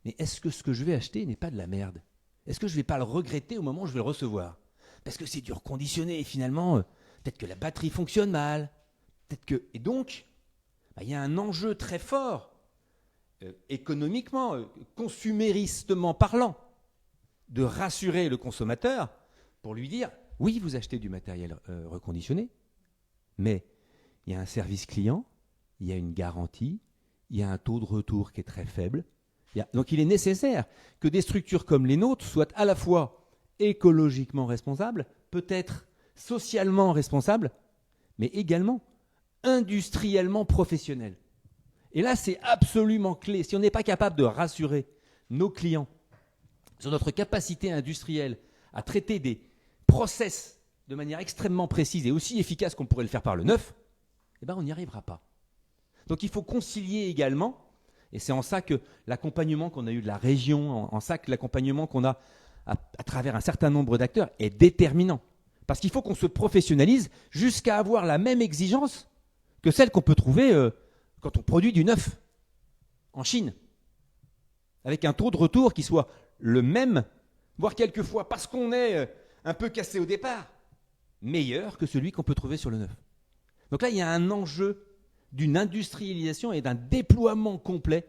mais est-ce que ce que je vais acheter n'est pas de la merde ? Est-ce que je ne vais pas le regretter au moment où je vais le recevoir ? Parce que c'est du reconditionné et finalement, peut-être que la batterie fonctionne mal. Et donc, il y a un enjeu très fort, économiquement, consuméristement parlant, de rassurer le consommateur pour lui dire, oui, vous achetez du matériel reconditionné, mais il y a un service client, il y a une garantie, il y a un taux de retour qui est très faible. Donc il est nécessaire que des structures comme les nôtres soient à la fois écologiquement responsables, peut-être socialement responsables, mais également industriellement professionnelles. Et là, c'est absolument clé. Si on n'est pas capable de rassurer nos clients sur notre capacité industrielle à traiter des process de manière extrêmement précise et aussi efficace qu'on pourrait le faire par le neuf, eh ben on n'y arrivera pas. Donc il faut concilier également, et c'est en ça que l'accompagnement qu'on a eu de la région, en ça que l'accompagnement qu'on a à travers un certain nombre d'acteurs est déterminant. Parce qu'il faut qu'on se professionnalise jusqu'à avoir la même exigence que celle qu'on peut trouver quand on produit du neuf en Chine, avec un taux de retour qui soit le même, voire quelquefois, parce qu'on est un peu cassé au départ, meilleur que celui qu'on peut trouver sur le neuf. Donc là, il y a un enjeu d'une industrialisation et d'un déploiement complet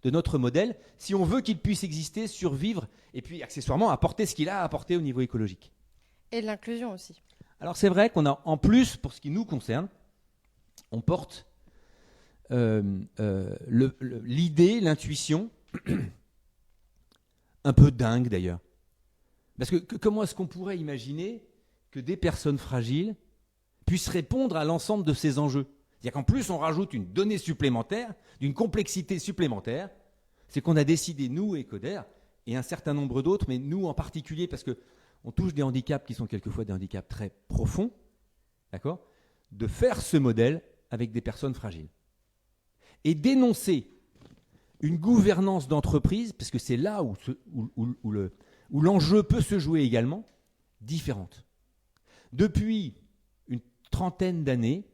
de notre modèle, si on veut qu'il puisse exister, survivre, et puis accessoirement apporter ce qu'il a à apporter au niveau écologique. Et de l'inclusion aussi. Alors c'est vrai qu'on a, en plus, pour ce qui nous concerne, on porte l'idée, l'intuition, un peu dingue d'ailleurs. Parce que comment est-ce qu'on pourrait imaginer que des personnes fragiles puissent répondre à l'ensemble de ces enjeux ? C'est-à-dire qu'en plus, on rajoute une donnée supplémentaire, d'une complexité supplémentaire. C'est qu'on a décidé, nous, Ecoder, et un certain nombre d'autres, mais nous en particulier, parce qu'on touche des handicaps qui sont quelquefois des handicaps très profonds, d'accord, de faire ce modèle avec des personnes fragiles. Et d'énoncer une gouvernance d'entreprise, parce que c'est là où l'enjeu peut se jouer également, différente. Depuis une trentaine d'années,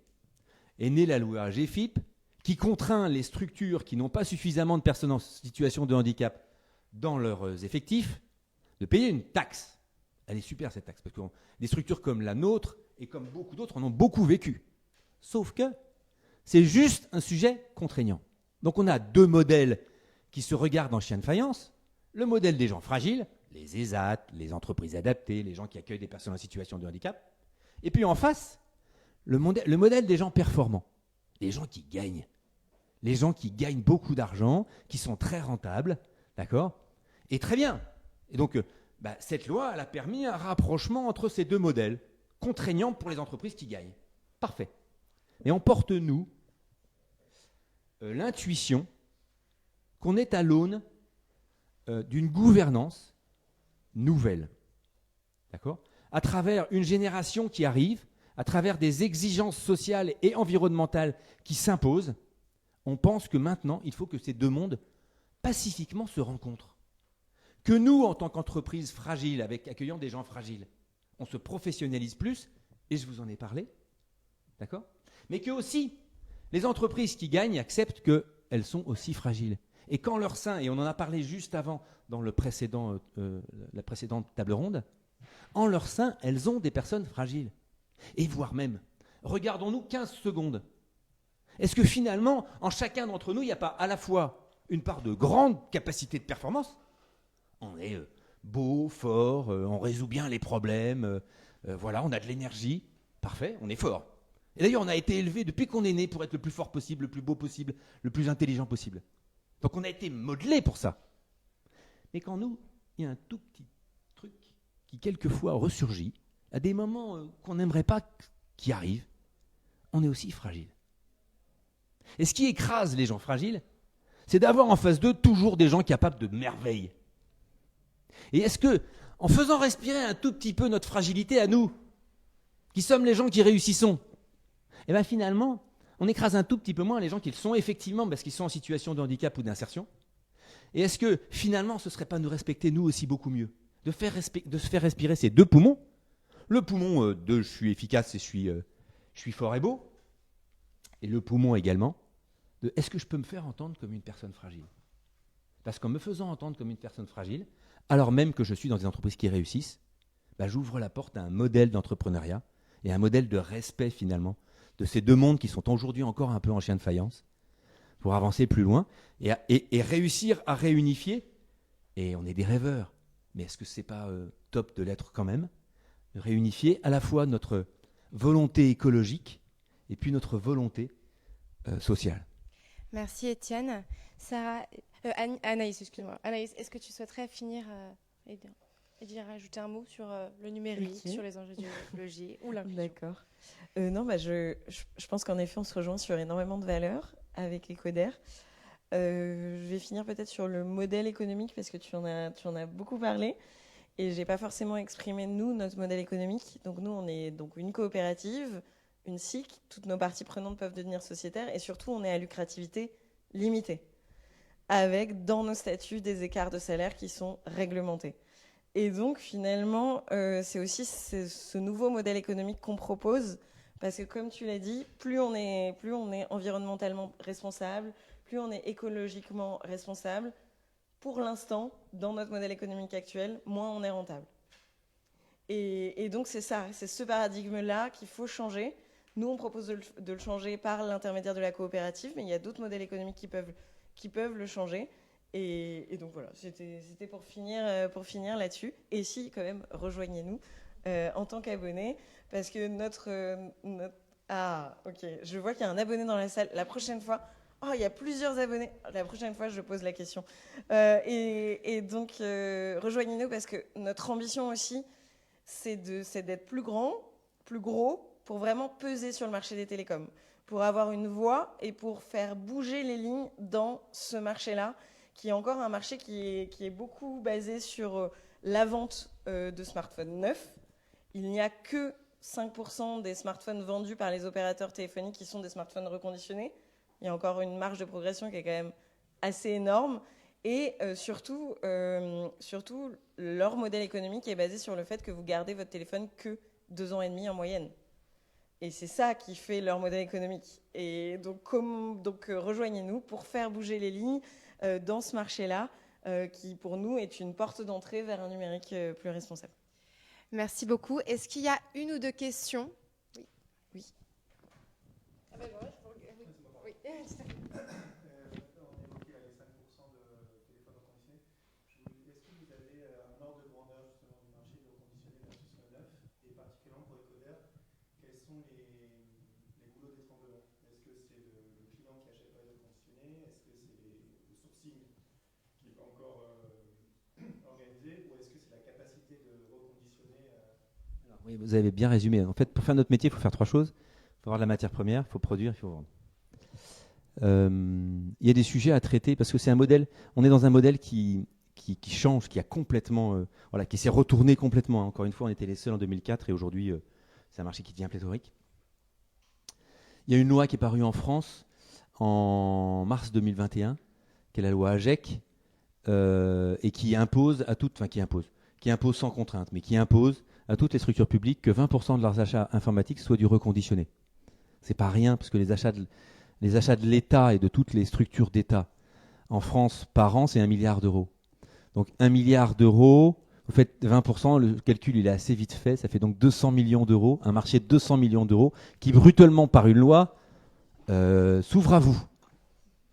est née la loi GFIP, qui contraint les structures qui n'ont pas suffisamment de personnes en situation de handicap dans leurs effectifs de payer une taxe. Elle est super cette taxe, parce que des structures comme la nôtre et comme beaucoup d'autres en ont beaucoup vécu. Sauf que c'est juste un sujet contraignant. Donc on a deux modèles qui se regardent en chien de faïence. Le modèle des gens fragiles, les ESAT, les entreprises adaptées, les gens qui accueillent des personnes en situation de handicap. Et puis en face, le modèle des gens performants, les gens qui gagnent. Les gens qui gagnent beaucoup d'argent, qui sont très rentables, d'accord ? Et très bien. Et donc, cette loi, elle a permis un rapprochement entre ces deux modèles, contraignants pour les entreprises qui gagnent. Parfait. Mais on porte, nous, l'intuition qu'on est à l'aune d'une gouvernance nouvelle, d'accord ? À travers une génération qui arrive, à travers des exigences sociales et environnementales qui s'imposent, on pense que maintenant, il faut que ces deux mondes pacifiquement se rencontrent. Que nous, en tant qu'entreprise fragile, accueillant des gens fragiles, on se professionnalise plus, et je vous en ai parlé, d'accord ? Mais que aussi, les entreprises qui gagnent acceptent qu'elles sont aussi fragiles. Et qu'en leur sein, et on en a parlé juste avant dans la précédente table ronde, en leur sein, elles ont des personnes fragiles. Et voire même, regardons-nous 15 secondes. Est-ce que finalement, en chacun d'entre nous, il n'y a pas à la fois une part de grande capacité de performance ? On est beau, fort, on résout bien les problèmes, voilà, on a de l'énergie, parfait, on est fort. Et d'ailleurs, on a été élevé depuis qu'on est né pour être le plus fort possible, le plus beau possible, le plus intelligent possible. Donc on a été modelé pour ça. Mais quand nous, il y a un tout petit truc qui quelquefois ressurgit, à des moments qu'on n'aimerait pas qui arrivent, on est aussi fragile. Et ce qui écrase les gens fragiles, c'est d'avoir en face d'eux toujours des gens capables de merveilles. Et est-ce que, en faisant respirer un tout petit peu notre fragilité à nous, qui sommes les gens qui réussissons, et bien finalement, on écrase un tout petit peu moins les gens qui le sont effectivement parce qu'ils sont en situation de handicap ou d'insertion. Et est-ce que finalement, ce ne serait pas nous respecter nous aussi beaucoup mieux, de se faire respirer ces deux poumons, le poumon de je suis efficace et je suis fort et beau, et le poumon également de est-ce que je peux me faire entendre comme une personne fragile ? Parce qu'en me faisant entendre comme une personne fragile, alors même que je suis dans des entreprises qui réussissent, j'ouvre la porte à un modèle d'entrepreneuriat et un modèle de respect finalement de ces deux mondes qui sont aujourd'hui encore un peu en chien de faïence pour avancer plus loin et réussir à réunifier. Et on est des rêveurs, mais est-ce que c'est pas top de l'être quand même ? Réunifier à la fois notre volonté écologique et puis notre volonté sociale. Merci Étienne. Sarah, Anaïs, excuse-moi. Anaïs, est-ce que tu souhaiterais finir et dire rajouter un mot sur le numérique, Ok. sur les enjeux du logis ou l'inclusion? D'accord. Non, je pense qu'en effet, on se rejoint sur énormément de valeurs avec Ecoder. Je vais finir peut-être sur le modèle économique parce que tu en as beaucoup parlé et j'ai pas forcément exprimé notre modèle économique. Donc nous, on est donc une coopérative, une SIC. Toutes nos parties prenantes peuvent devenir sociétaires et surtout, on est à lucrativité limitée, avec dans nos statuts des écarts de salaire qui sont réglementés. Et donc finalement, c'est aussi ce nouveau modèle économique qu'on propose, parce que comme tu l'as dit, plus on est environnementalement responsable, plus on est écologiquement responsable. Pour l'instant, dans notre modèle économique actuel, moins on est rentable. Et donc c'est ce paradigme-là qu'il faut changer. Nous, on propose de le changer par l'intermédiaire de la coopérative, mais il y a d'autres modèles économiques qui peuvent le changer. Et donc voilà, c'était pour finir là-dessus. Et si, quand même, rejoignez-nous en tant qu'abonné, parce que Ah, ok, je vois qu'il y a un abonné dans la salle. La prochaine fois... Oh, il y a plusieurs abonnés. La prochaine fois, je pose la question. Et donc, rejoignez-nous, parce que notre ambition aussi, c'est d'être plus grand, plus gros, pour vraiment peser sur le marché des télécoms, pour avoir une voix et pour faire bouger les lignes dans ce marché-là, qui est encore un marché qui est beaucoup basé sur la vente de smartphones neufs. Il n'y a que 5% des smartphones vendus par les opérateurs téléphoniques qui sont des smartphones reconditionnés. Il y a encore une marge de progression qui est quand même assez énorme. Et surtout, leur modèle économique est basé sur le fait que vous gardez votre téléphone que 2 ans et demi en moyenne. Et c'est ça qui fait leur modèle économique. Et donc rejoignez-nous pour faire bouger les lignes dans ce marché-là, qui pour nous est une porte d'entrée vers un numérique plus responsable. Merci beaucoup. Est-ce qu'il y a une ou deux questions? Oui. Ah ben voilà, oui. On évoquait les 5% de téléphones reconditionnés. Est-ce que vous avez un ordre de grandeur justement du marché de reconditionné versus le neuf, et particulièrement pour Ecoder, quels sont les goulots d'étranglement? Est-ce que c'est le client qui achète pas les reconditionnés? Est-ce que c'est le sourcing qui n'est pas encore organisé, ou est-ce que c'est la capacité de reconditionner? Oui, vous avez bien résumé. En fait, pour faire notre métier, il faut faire 3 choses. Il faut avoir de la matière première, il faut produire, il faut vendre. Il y a des sujets à traiter parce que c'est un modèle. On est dans un modèle qui change, qui a complètement, qui s'est retourné complètement. Encore une fois, on était les seuls en 2004 et aujourd'hui, c'est un marché qui devient pléthorique. Il y a une loi qui est parue en France en mars 2021, qui est la loi AGEC, et qui impose sans contrainte, mais qui impose à toutes les structures publiques que 20% de leurs achats informatiques soient du reconditionné. C'est pas rien, parce que les achats de l'État et de toutes les structures d'État en France par an, c'est 1 milliard d'euros. Donc 1 milliard d'euros, vous faites 20%, le calcul il est assez vite fait, ça fait donc 200 millions d'euros, un marché de 200 millions d'euros qui brutalement par une loi s'ouvre à vous.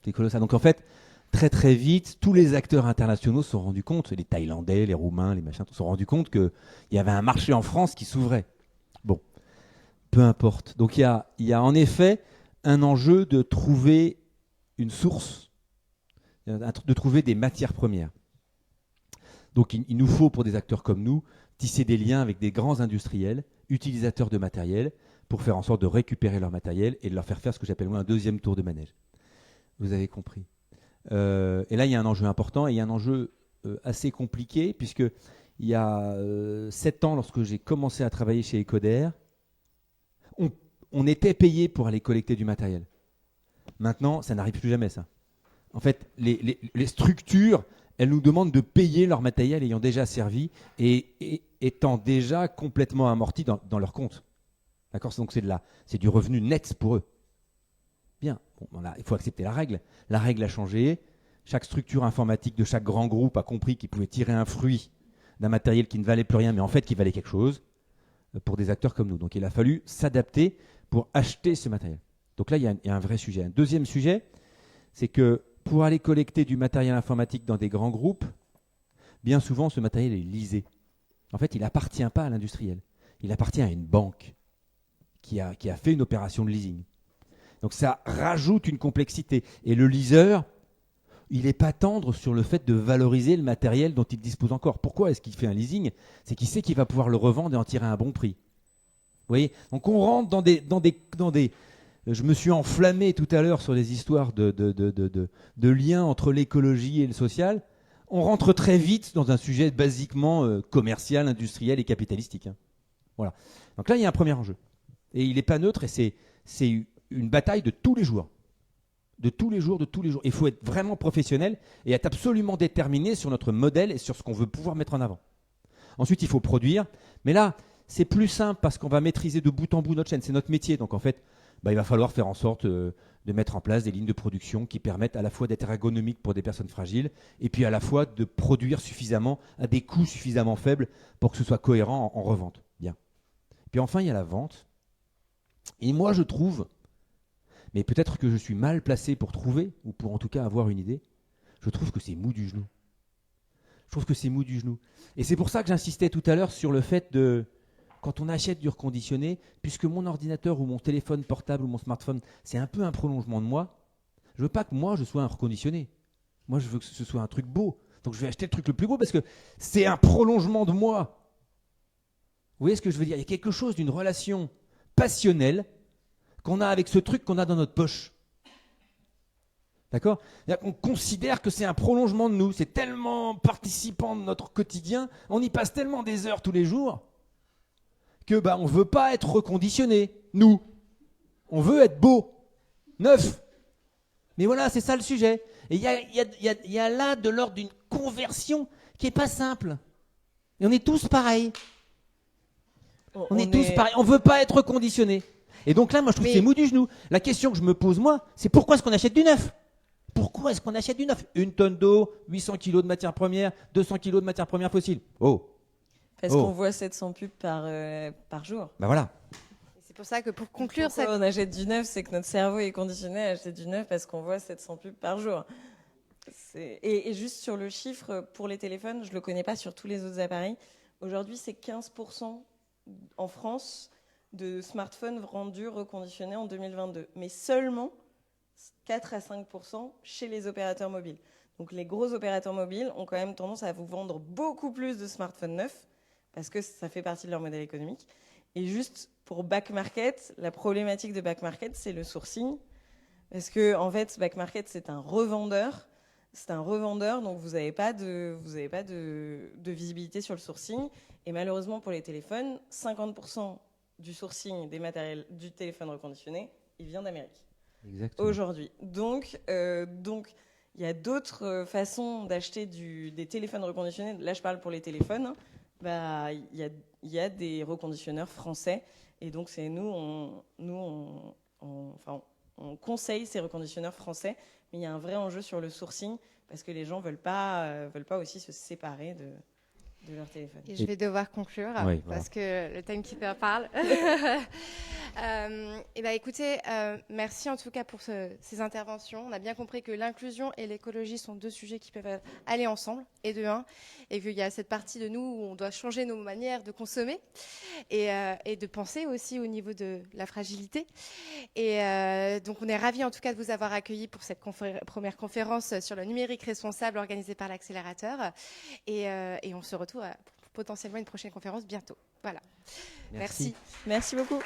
C'est colossal. Donc en fait, très très vite, tous les acteurs internationaux se sont rendus compte, les Thaïlandais, les Roumains, les machins, se sont rendus compte qu'il y avait un marché en France qui s'ouvrait. Bon, peu importe. Donc il y a en effet un enjeu de trouver une source, de trouver des matières premières. Donc il nous faut, pour des acteurs comme nous, tisser des liens avec des grands industriels, utilisateurs de matériel, pour faire en sorte de récupérer leur matériel et de leur faire faire ce que j'appelle moi un deuxième tour de manège. Vous avez compris. Et là, il y a un enjeu important et il y a un enjeu assez compliqué, puisque il y a 7 ans, lorsque j'ai commencé à travailler chez Ecoder, on était payé pour aller collecter du matériel. Maintenant, ça n'arrive plus jamais, ça. En fait, les structures, elles nous demandent de payer leur matériel ayant déjà servi et étant déjà complètement amorti dans leur compte. D'accord ? Donc c'est du revenu net pour eux. Bien, il faut accepter la règle. La règle a changé. Chaque structure informatique de chaque grand groupe a compris qu'il pouvait tirer un fruit d'un matériel qui ne valait plus rien, mais en fait qui valait quelque chose pour des acteurs comme nous. Donc il a fallu s'adapter pour acheter ce matériel. Donc là, il y a un vrai sujet. Un deuxième sujet, c'est que pour aller collecter du matériel informatique dans des grands groupes, bien souvent, ce matériel est leasé. En fait, il n'appartient pas à l'industriel. Il appartient à une banque qui a fait une opération de leasing. Donc ça rajoute une complexité. Et le liseur, il n'est pas tendre sur le fait de valoriser le matériel dont il dispose encore. Pourquoi est-ce qu'il fait un leasing? C'est qu'il sait qu'il va pouvoir le revendre et en tirer un bon prix. Vous voyez? Donc on rentre dans des. Je me suis enflammé tout à l'heure sur les histoires de liens entre l'écologie et le social. On rentre très vite dans un sujet basiquement commercial, industriel et capitalistique. Hein. Voilà. Donc là, il y a un premier enjeu. Et il n'est pas neutre et c'est une bataille de tous les jours. De tous les jours. Il faut être vraiment professionnel et être absolument déterminé sur notre modèle et sur ce qu'on veut pouvoir mettre en avant. Ensuite, il faut produire. Mais là, c'est plus simple parce qu'on va maîtriser de bout en bout notre chaîne. C'est notre métier. Donc en fait, il va falloir faire en sorte de mettre en place des lignes de production qui permettent à la fois d'être ergonomiques pour des personnes fragiles et puis à la fois de produire suffisamment à des coûts suffisamment faibles pour que ce soit cohérent en revente. Bien. Puis enfin, il y a la vente. Et moi, je trouve, mais peut-être que je suis mal placé pour trouver, ou pour en tout cas avoir une idée, je trouve que c'est mou du genou. Et c'est pour ça que j'insistais tout à l'heure sur le fait de, quand on achète du reconditionné, puisque mon ordinateur ou mon téléphone portable ou mon smartphone, c'est un peu un prolongement de moi, je veux pas que moi je sois un reconditionné. Moi, je veux que ce soit un truc beau. Donc je vais acheter le truc le plus beau parce que c'est un prolongement de moi. Vous voyez ce que je veux dire? Il y a quelque chose d'une relation passionnelle qu'on a avec ce truc qu'on a dans notre poche. D'accord? On considère que c'est un prolongement de nous. C'est tellement participant de notre quotidien. On y passe tellement des heures tous les jours que on ne veut pas être reconditionné. Nous. On veut être beau. Neuf. Mais voilà, c'est ça le sujet. Et il y a là de l'ordre d'une conversion qui n'est pas simple. Et on est tous pareils. On est tous pareils. On ne veut pas être reconditionné. Et donc là, moi, je trouve que c'est mou du genou. La question que je me pose, moi, c'est pourquoi est-ce qu'on achète du neuf? Pourquoi est-ce qu'on achète du neuf? 1 tonne d'eau, 800 kilos de matières premières, 200 kilos de matières premières fossiles. Parce qu'on voit 700 pubs par jour. Ben voilà. C'est pour ça que pour conclure... Pourquoi on achète du neuf, c'est que notre cerveau est conditionné à acheter du neuf parce qu'on voit 700 pubs par jour. Et juste sur le chiffre, pour les téléphones, je ne le connais pas sur tous les autres appareils. Aujourd'hui, c'est 15% en France de smartphones vendus reconditionnés en 2022. Mais seulement 4 à 5% chez les opérateurs mobiles. Donc les gros opérateurs mobiles ont quand même tendance à vous vendre beaucoup plus de smartphones neufs parce que ça fait partie de leur modèle économique. Et juste pour back market, la problématique de back market, c'est le sourcing. Parce que en fait, back market, c'est un revendeur. Donc vous n'avez pas de visibilité sur le sourcing. Et malheureusement pour les téléphones, 50% du sourcing des matériels du téléphone reconditionné, il vient d'Amérique. Exactement. Aujourd'hui. Donc, il y a d'autres façons d'acheter des téléphones reconditionnés. Là, je parle pour les téléphones. Il y a des reconditionneurs français. Et donc, c'est on conseille ces reconditionneurs français. Mais il y a un vrai enjeu sur le sourcing parce que les gens veulent pas aussi se séparer de leur téléphone. Et je vais devoir conclure parce que le timekeeper parle. Écoutez, merci en tout cas pour ces interventions. On a bien compris que l'inclusion et l'écologie sont deux sujets qui peuvent aller ensemble, et de un, et qu'il y a cette partie de nous où on doit changer nos manières de consommer et de penser aussi au niveau de la fragilité. Et donc on est ravis en tout cas de vous avoir accueillis pour cette première conférence sur le numérique responsable organisée par l'accélérateur. Et on se retrouve pour potentiellement une prochaine conférence bientôt. Voilà. Merci. Merci beaucoup.